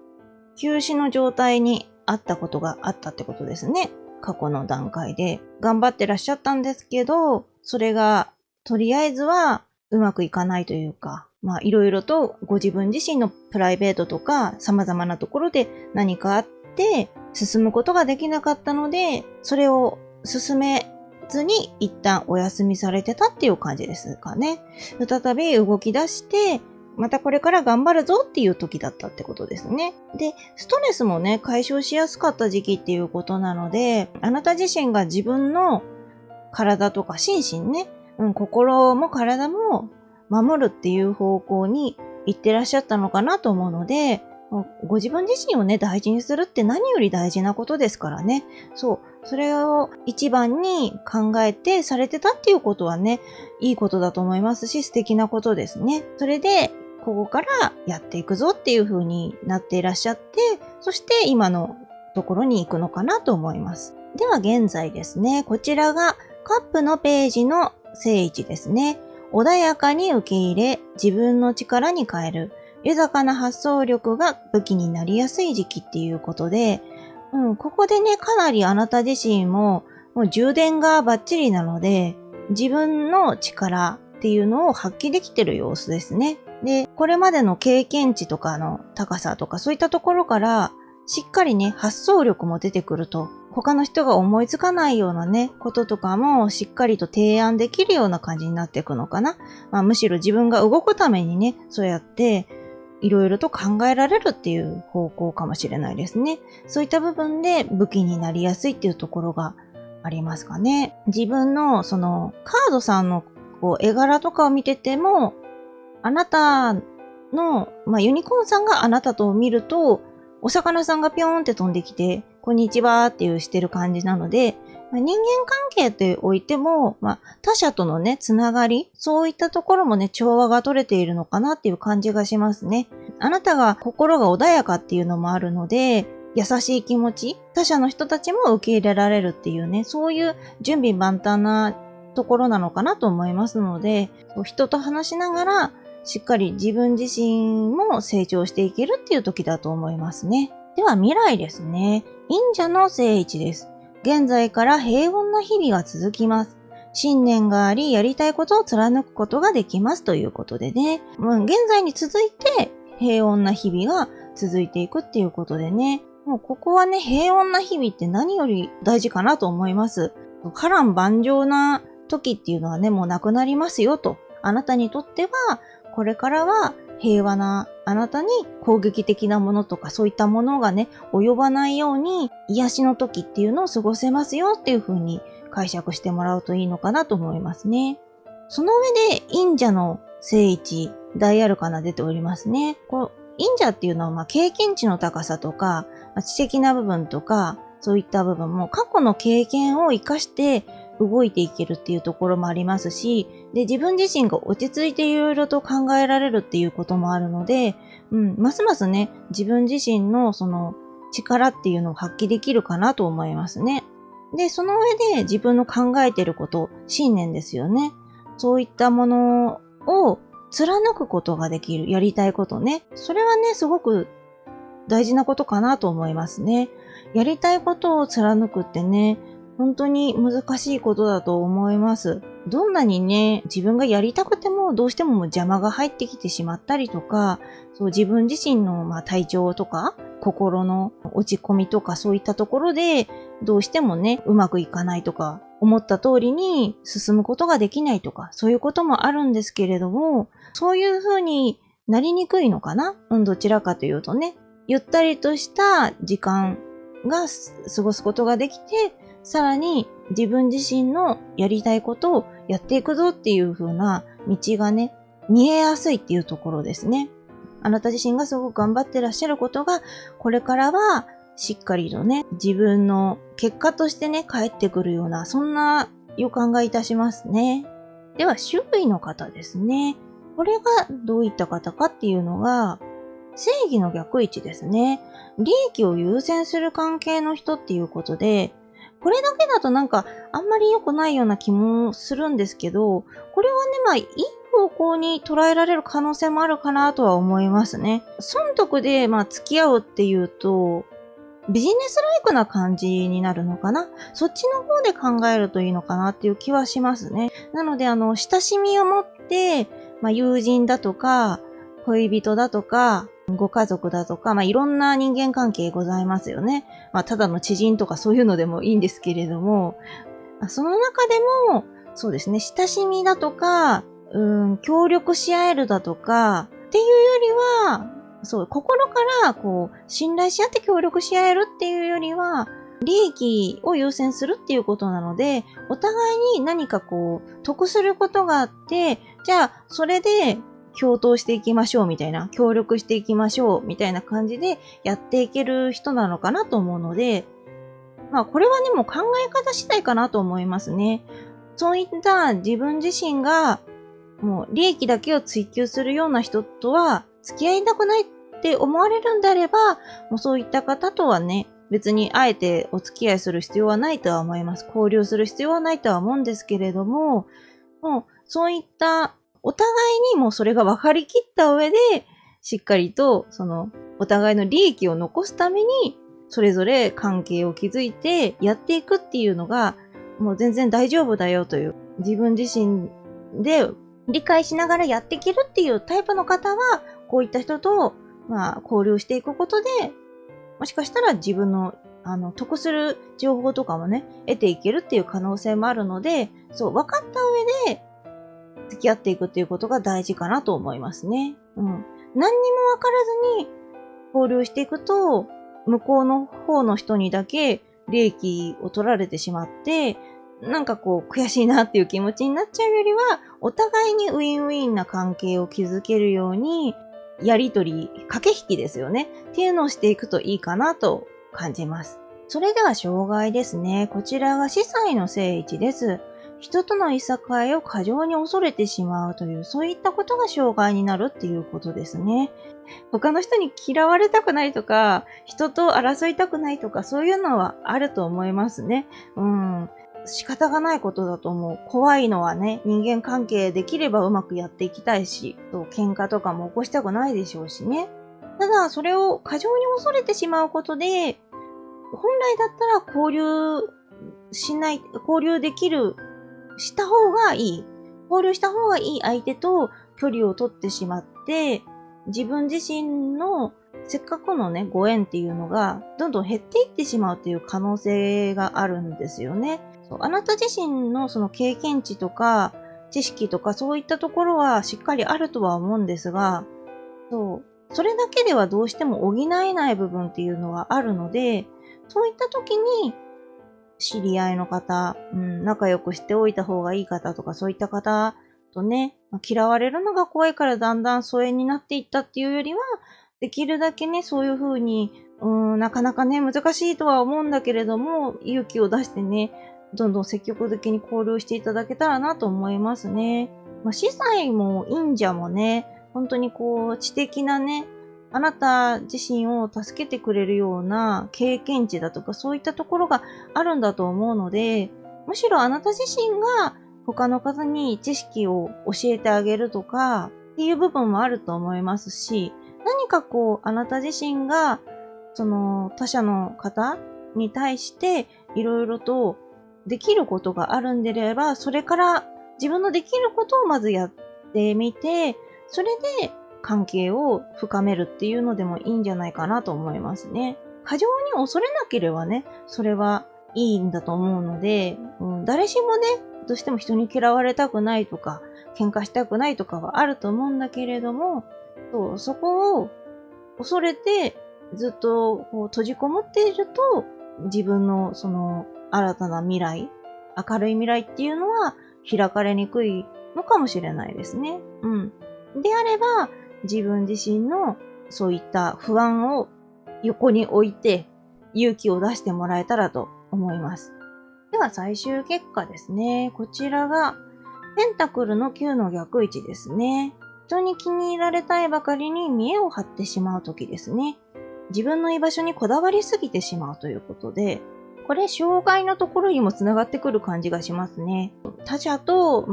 休止の状態にあったことがあったってことですね。過去の段階で。頑張ってらっしゃったんですけど、それがとりあえずはうまくいかないというか、いろいろとご自分自身のプライベートとか様々なところで何かあって進むことができなかったので、それを進めずに一旦お休みされてたっていう感じですかね。再び動き出して、またこれから頑張るぞっていう時だったってことですね。で、ストレスもね、解消しやすかった時期っていうことなので、あなた自身が自分の体とか心身ね、心も体も守るっていう方向に行ってらっしゃったのかなと思うので、ご自分自身をね、大事にするって何より大事なことですからね。それを一番に考えてされてたっていうことはね、いいことだと思いますし、素敵なことですね。それで、ここからやっていくぞっていう風になっていらっしゃって、そして今のところに行くのかなと思います。では現在ですね、こちらがカップのページの正位置ですね。穏やかに受け入れ、自分の力に変える、豊かな発想力が武器になりやすい時期っていうことで、ここでね、かなりあなた自身もう充電がバッチリなので、自分の力っていうのを発揮できてる様子ですね。で、これまでの経験値とかの高さとかそういったところから、しっかりね、発想力も出てくると。他の人が思いつかないようなね、こととかもしっかりと提案できるような感じになっていくのかな。むしろ自分が動くためにね、そうやっていろいろと考えられるっていう方向かもしれないですね。そういった部分で武器になりやすいっていうところがありますかね。自分のそのカードさんの絵柄とかを見てても、あなたの、ユニコーンさんがあなたと見ると、お魚さんがピョーンって飛んできて、こんにちはっていうしてる感じなので、人間関係っておいても、他者とのね、つながり、そういったところもね、調和が取れているのかなっていう感じがしますね。あなたが心が穏やかっていうのもあるので、優しい気持ち、他者の人たちも受け入れられるっていうね、そういう準備万端なところなのかなと思いますので、人と話しながら、しっかり自分自身も成長していけるっていう時だと思いますね。では未来ですね。忍者の正位置です。現在から平穏な日々が続きます。信念があり、やりたいことを貫くことができますということでね。現在に続いて平穏な日々が続いていくっていうことでね。もうここはね、平穏な日々って何より大事かなと思います。波乱万丈な時っていうのはね、もうなくなりますよと。あなたにとっては、これからは平和なあなたに攻撃的なものとかそういったものがね、及ばないように癒しの時っていうのを過ごせますよっていう風に解釈してもらうといいのかなと思いますね。その上で忍者の正位置、大アルカナ出ておりますね。忍者っていうのは経験値の高さとか、知的な部分とか、そういった部分も過去の経験を活かして動いていけるっていうところもありますし、で、自分自身が落ち着いていろいろと考えられるっていうこともあるので、ますますね、自分自身のその力っていうのを発揮できるかなと思いますね。で、その上で自分の考えていること、信念ですよね。そういったものを貫くことができる、やりたいことね。それはね、すごく大事なことかなと思いますね。やりたいことを貫くってね、本当に難しいことだと思います。どんなにね、自分がやりたくてもどうしても邪魔が入ってきてしまったりとか、そう自分自身の体調とか、心の落ち込みとかそういったところで、どうしてもね、うまくいかないとか、思った通りに進むことができないとか、そういうこともあるんですけれども、そういう風になりにくいのかな？どちらかというとね、ゆったりとした時間が過ごすことができて、さらに自分自身のやりたいことをやっていくぞっていう風な道がね、見えやすいっていうところですね。あなた自身がすごく頑張ってらっしゃることが、これからはしっかりとね、自分の結果としてね、返ってくるような、そんな予感がいたしますね。では、周囲の方ですね。これがどういった方かっていうのが、正義の逆位置ですね。利益を優先する関係の人っていうことで、これだけだとなんかあんまり良くないような気もするんですけど、これはね、いい方向に捉えられる可能性もあるかなとは思いますね。損得で付き合うっていうと、ビジネスライクな感じになるのかな。そっちの方で考えるといいのかなっていう気はしますね。なので親しみを持って、友人だとか、恋人だとか、ご家族だとか、いろんな人間関係ございますよね。ただの知人とかそういうのでもいいんですけれども、その中でも、そうですね、親しみだとか、協力し合えるだとか、っていうよりは、心から信頼し合って協力し合えるっていうよりは、利益を優先するっていうことなので、お互いに何か得することがあって、じゃあ、それで、共闘していきましょうみたいな、協力していきましょうみたいな感じでやっていける人なのかなと思うので、これはね、もう考え方次第かなと思いますね。そういった自分自身が、もう利益だけを追求するような人とは付き合いたくないって思われるんであれば、もうそういった方とはね、別にあえてお付き合いする必要はないとは思います。交流する必要はないとは思うんですけれども、もうそういったお互いにもそれが分かりきった上で、しっかりとお互いの利益を残すために、それぞれ関係を築いてやっていくっていうのが、もう全然大丈夫だよという、自分自身で理解しながらやっていけるっていうタイプの方は、こういった人と、交流していくことで、もしかしたら自分の得する情報とかもね、得ていけるっていう可能性もあるので、そう、分かった上で付き合っていくっていうことが大事かなと思いますね。うん。何にも分からずに交流していくと、向こうの方の人にだけ利益を取られてしまって、なんかこう悔しいなっていう気持ちになっちゃうよりは、お互いにウィンウィンな関係を築けるように、やりとり、駆け引きですよね。っていうのをしていくといいかなと感じます。それでは障害ですね。こちらが司祭の正位置です。人とのいさかいを過剰に恐れてしまうという、そういったことが障害になるっていうことですね。他の人に嫌われたくないとか、人と争いたくないとか、そういうのはあると思いますね。仕方がないことだと思う。怖いのはね、人間関係できればうまくやっていきたいし、喧嘩とかも起こしたくないでしょうしね。ただ、それを過剰に恐れてしまうことで、本来だったら交流できる、した方がいい。交流した方がいい相手と距離を取ってしまって、自分自身のせっかくのね、ご縁っていうのがどんどん減っていってしまうっていう可能性があるんですよね。あなた自身のその経験値とか知識とかそういったところはしっかりあるとは思うんですが、それだけではどうしても補えない部分っていうのはあるので、そういった時に知り合いの方、仲良くしておいた方がいい方とかそういった方とね、嫌われるのが怖いからだんだん疎遠になっていったっていうよりは、できるだけね、そういう風に、なかなかね、難しいとは思うんだけれども、勇気を出してね、どんどん積極的に交流していただけたらなと思いますね。司祭も忍者もね、本当にこう、知的なね、あなた自身を助けてくれるような経験値だとかそういったところがあるんだと思うので、むしろあなた自身が他の方に知識を教えてあげるとかっていう部分もあると思いますし、何かこうあなた自身がその他者の方に対していろいろとできることがあるんであれば、それから自分のできることをまずやってみて、それで関係を深めるっていうのでもいいんじゃないかなと思いますね。過剰に恐れなければね、それはいいんだと思うので、誰しもね、どうしても人に嫌われたくないとか、喧嘩したくないとかはあると思うんだけれども、そこを恐れてずっとこう閉じこもっていると、自分のその新たな未来、明るい未来っていうのは開かれにくいのかもしれないですね。であれば、自分自身のそういった不安を横に置いて勇気を出してもらえたらと思います。では最終結果ですね。こちらがペンタクルの9の逆位置ですね。人に気に入られたいばかりに見栄を張ってしまうときですね。自分の居場所にこだわりすぎてしまうということで、これ障害のところにもつながってくる感じがしますね。他者と、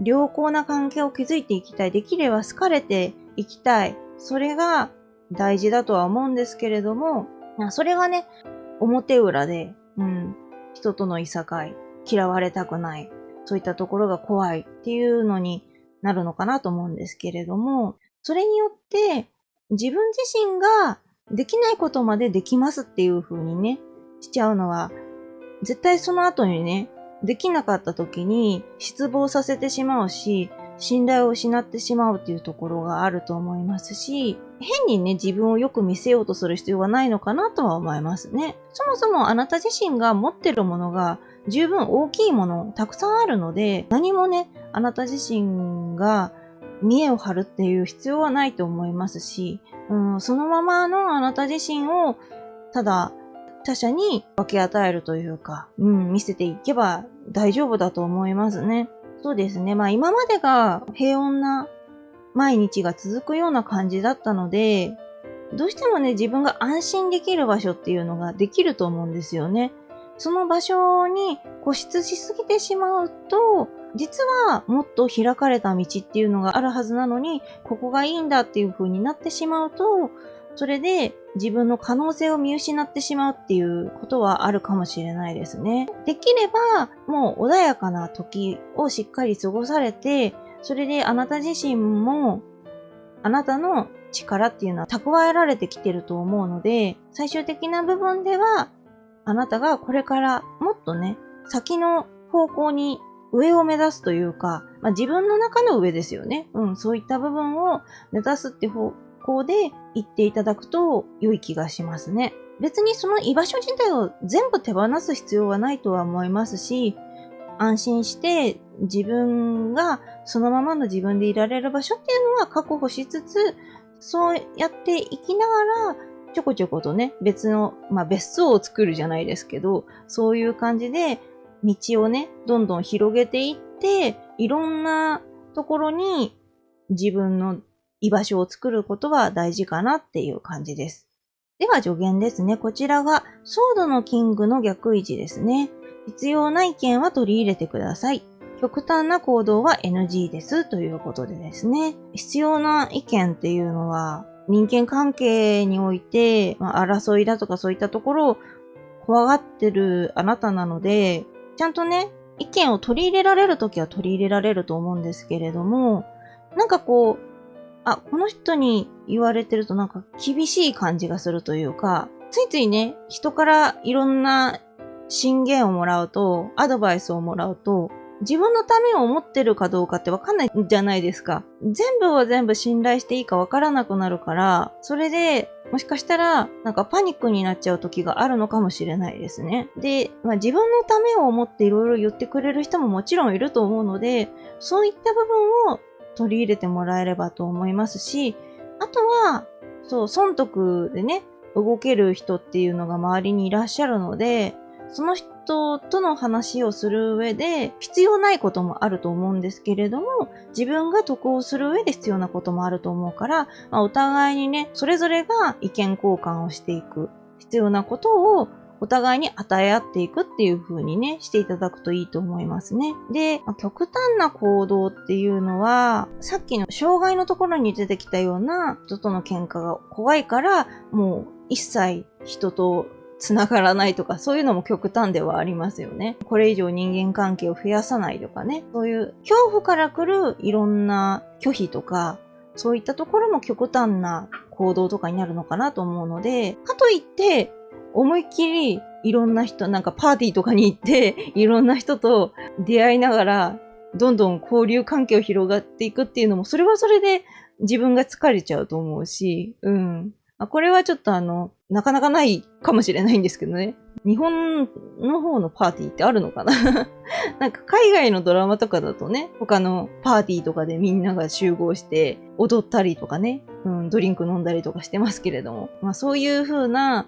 良好な関係を築いていきたい。できれば好かれていきたい。それが大事だとは思うんですけれども、それがね、表裏で、人とのいさかい、嫌われたくない。そういったところが怖いっていうのになるのかなと思うんですけれども、それによって自分自身ができないことまでできますっていう風にね、しちゃうのは、絶対その後にね、できなかった時に失望させてしまうし、信頼を失ってしまうっていうところがあると思いますし、変にね、自分をよく見せようとする必要はないのかなとは思いますね。そもそもあなた自身が持ってるものが十分大きいものたくさんあるので、何もね、あなた自身が見栄を張るっていう必要はないと思いますし、そのままのあなた自身をただ他者に分け与えるというか、見せていけば大丈夫だと思いますね。そうですね。今までが平穏な毎日が続くような感じだったので、どうしてもね、自分が安心できる場所っていうのができると思うんですよね。その場所に固執しすぎてしまうと、実はもっと開かれた道っていうのがあるはずなのに、ここがいいんだっていう風になってしまうと、それで自分の可能性を見失ってしまうっていうことはあるかもしれないですね。できれば、もう穏やかな時をしっかり過ごされて、それであなた自身も、あなたの力っていうのは蓄えられてきてると思うので、最終的な部分では、あなたがこれからもっとね、先の方向に上を目指すというか、自分の中の上ですよね。そういった部分を目指すって方向で言っていただくと良い気がしますね。別にその居場所自体を全部手放す必要はないとは思いますし、安心して自分がそのままの自分でいられる場所っていうのは確保しつつ、そうやっていきながら、ちょこちょことね、別の、別荘を作るじゃないですけど、そういう感じで道をね、どんどん広げていって、いろんなところに自分の居場所を作ることは大事かなっていう感じです。では助言ですね。こちらがソードのキングの逆位置ですね。必要な意見は取り入れてください。極端な行動は NG ですということでですね。必要な意見っていうのは人間関係において、争いだとかそういったところを怖がってるあなたなので、ちゃんとね、意見を取り入れられるときは取り入れられると思うんですけれども、この人に言われてると厳しい感じがするというか、ついついね、人からいろんな進言をもらうと、アドバイスをもらうと、自分のためを思ってるかどうかってわかんないじゃないですか。全部を全部信頼していいかわからなくなるから、それで、もしかしたら、パニックになっちゃう時があるのかもしれないですね。で、自分のためを思っていろいろ言ってくれる人ももちろんいると思うので、そういった部分を取り入れてもらえればと思いますし、あとは、損得でね、動ける人っていうのが周りにいらっしゃるので、その人との話をする上で必要ないこともあると思うんですけれども、自分が得をする上で必要なこともあると思うから、お互いにね、それぞれが意見交換をしていく。必要なことをお互いに与え合っていくっていう風にね、していただくといいと思いますね。で、極端な行動っていうのは、さっきの障害のところに出てきたような人との喧嘩が怖いから、もう一切人と繋がらないとか、そういうのも極端ではありますよね。これ以上人間関係を増やさないとかね。そういう恐怖から来るいろんな拒否とか、そういったところも極端な行動とかになるのかなと思うので、かといって、思いっきりいろんな人、パーティーとかに行って、いろんな人と出会いながら、どんどん交流関係を広がっていくっていうのも、それはそれで自分が疲れちゃうと思うし、これはちょっとなかなかないかもしれないんですけどね。日本の方のパーティーってあるのかな海外のドラマとかだとね、他のパーティーとかでみんなが集合して踊ったりとかね、ドリンク飲んだりとかしてますけれども、そういう風な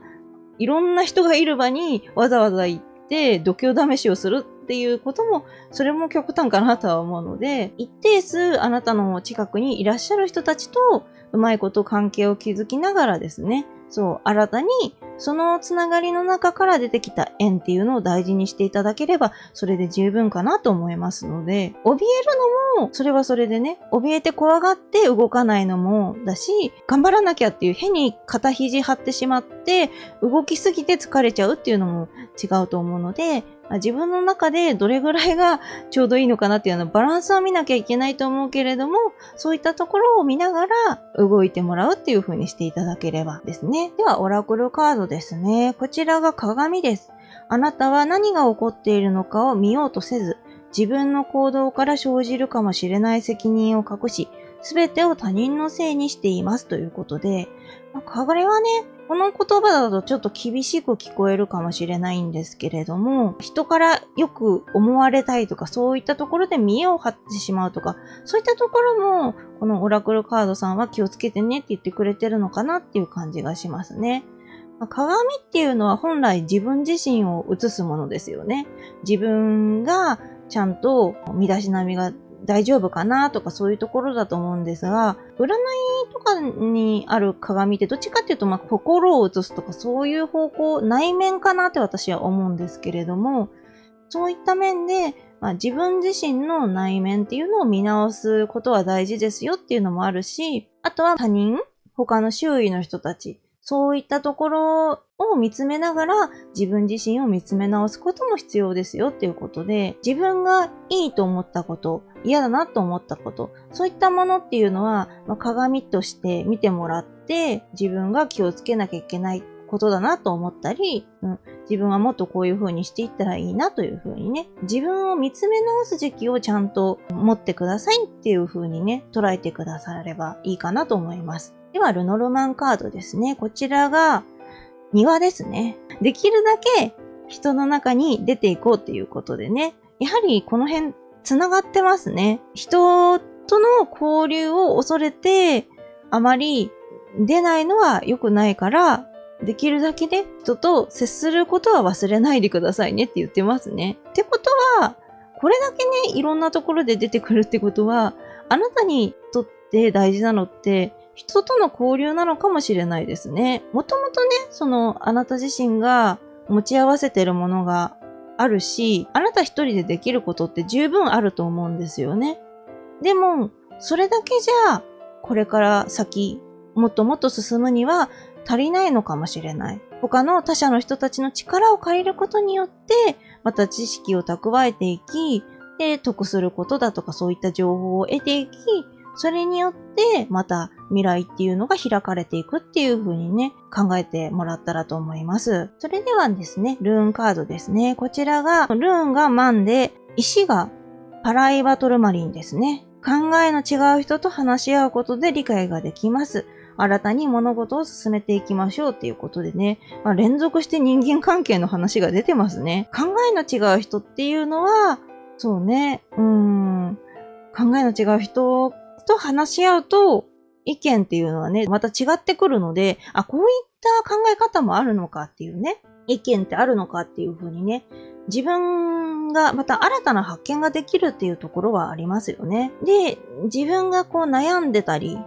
いろんな人がいる場にわざわざ行って度胸試しをするっていうことも、それも極端かなとは思うので、一定数あなたの近くにいらっしゃる人たちとうまいこと関係を築きながらですね、新たにそのつながりの中から出てきた縁っていうのを大事にしていただければ、それで十分かなと思いますので、怯えるのも、それはそれでね、怯えて怖がって動かないのもだし、頑張らなきゃっていう変に肩肘張ってしまって、動きすぎて疲れちゃうっていうのも違うと思うので、自分の中でどれぐらいがちょうどいいのかなっていうのバランスは見なきゃいけないと思うけれども、そういったところを見ながら動いてもらうっていう風にしていただければですね。では、オラクルカードですね。こちらが鏡です。あなたは何が起こっているのかを見ようとせず、自分の行動から生じるかもしれない責任を隠し、すべてを他人のせいにしていますということで、これはね、この言葉だとちょっと厳しく聞こえるかもしれないんですけれども、人からよく思われたいとか、そういったところで見栄を張ってしまうとか、そういったところも、このオラクルカードさんは気をつけてねって言ってくれてるのかなっていう感じがしますね。鏡っていうのは本来自分自身を映すものですよね。自分がちゃんと身だしなみが大丈夫かなとかそういうところだと思うんですが、占いとかにある鏡ってどっちかっていうと心を映すとかそういう方向、内面かなって私は思うんですけれども、そういった面で、自分自身の内面っていうのを見直すことは大事ですよっていうのもあるし、あとは他人、他の周囲の人たち、そういったところを見つめながら自分自身を見つめ直すことも必要ですよっていうことで、自分がいいと思ったこと、嫌だなと思ったこと、そういったものっていうのは、鏡として見てもらって自分が気をつけなきゃいけないことだなと思ったり、自分はもっとこういう風にしていったらいいなという風にね、自分を見つめ直す時期をちゃんと持ってくださいっていう風にね、捉えてくださればいいかなと思います。では、ルノルマンカードですね。こちらが庭ですね。できるだけ人の中に出ていこうっていうことでね、やはりこの辺繋がってますね。人との交流を恐れて、あまり出ないのは良くないから、できるだけね、人と接することは忘れないでくださいねって言ってますね。ってことは、これだけね、いろんなところで出てくるってことは、あなたにとって大事なのって、人との交流なのかもしれないですね。もともとね、あなた自身が持ち合わせてるものがあるし、あなた一人でできることって十分あると思うんですよね。でも、それだけじゃ、これから先、もっともっと進むには足りないのかもしれない。他の他者の人たちの力を借りることによって、また知識を蓄えていき、で、得することだとかそういった情報を得ていき、それによってまた未来っていうのが開かれていくっていう風にね、考えてもらったらと思います。それではですね、ルーンカードですね。こちらが、ルーンがマンで、石がパライバトルマリンですね。考えの違う人と話し合うことで理解ができます。新たに物事を進めていきましょうっていうことでね、連続して人間関係の話が出てますね。考えの違う人っていうのは、そうね、考えの違う人と話し合うと、意見っていうのはね、また違ってくるので、こういった考え方もあるのかっていうね、意見ってあるのかっていうふうにね、自分がまた新たな発見ができるっていうところはありますよね。で、自分がこう悩んでたり、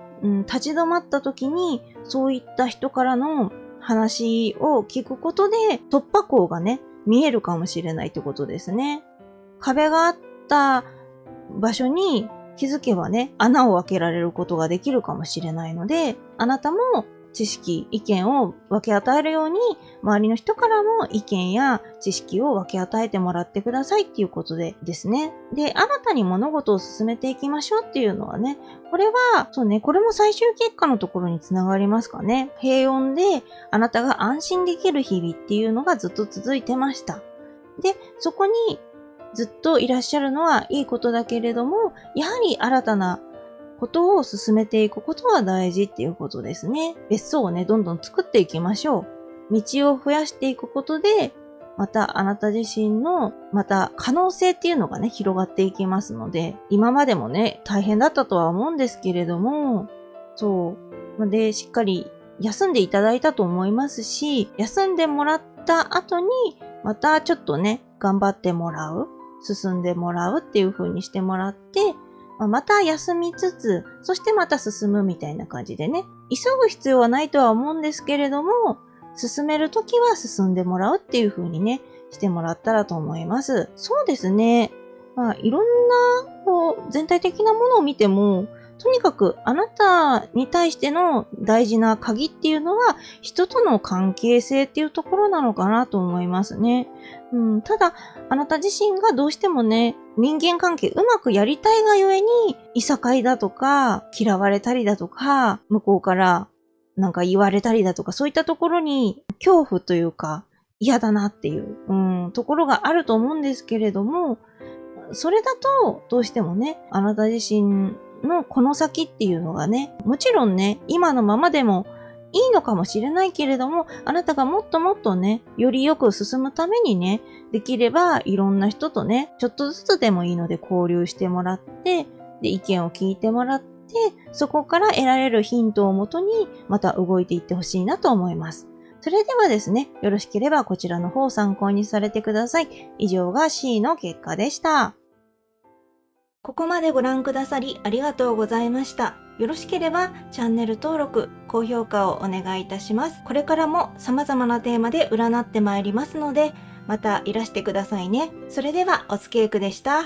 立ち止まった時に、そういった人からの話を聞くことで、突破口がね、見えるかもしれないってことですね。壁があった場所に気づけばね、穴を開けられることができるかもしれないので、あなたも知識、意見を分け与えるように、周りの人からも意見や知識を分け与えてもらってくださいっていうことでですね。で、新たに物事を進めていきましょうっていうのはね、これは、そうね、これも最終結果のところにつながりますかね。平穏で、あなたが安心できる日々っていうのがずっと続いてました。で、そこにずっといらっしゃるのはいいことだけれども、やはり新たなことを進めていくことは大事っていうことですね。別荘をね、どんどん作っていきましょう。道を増やしていくことで、またあなた自身の、また可能性っていうのがね、広がっていきますので、今までもね、大変だったとは思うんですけれども、そう。で、しっかり休んでいただいたと思いますし、休んでもらった後に、またちょっとね、頑張ってもらう。進んでもらうっていう風にしてもらって、また休みつつ、そしてまた進むみたいな感じでね、急ぐ必要はないとは思うんですけれども、進めるときは進んでもらうっていう風にね、してもらったらと思います。そうですね。いろんな、全体的なものを見ても、とにかくあなたに対しての大事な鍵っていうのは人との関係性っていうところなのかなと思いますね。ただ、あなた自身がどうしてもね、人間関係うまくやりたいがゆえに、いさかいだとか、嫌われたりだとか、向こうからなんか言われたりだとか、そういったところに恐怖というか、嫌だなっていう、ところがあると思うんですけれども、それだとどうしてもね、あなた自身のこの先っていうのがね、もちろんね、今のままでもいいのかもしれないけれども、あなたがもっともっとね、よりよく進むためにね、できればいろんな人とね、ちょっとずつでもいいので交流してもらって、で、意見を聞いてもらって、そこから得られるヒントをもとに、また動いていってほしいなと思います。それではですね、よろしければこちらの方を参考にされてください。以上が C の結果でした。ここまでご覧くださりありがとうございました。よろしければチャンネル登録、高評価をお願いいたします。これからも様々なテーマで占ってまいりますので、またいらしてくださいね。それではおつけいくでした。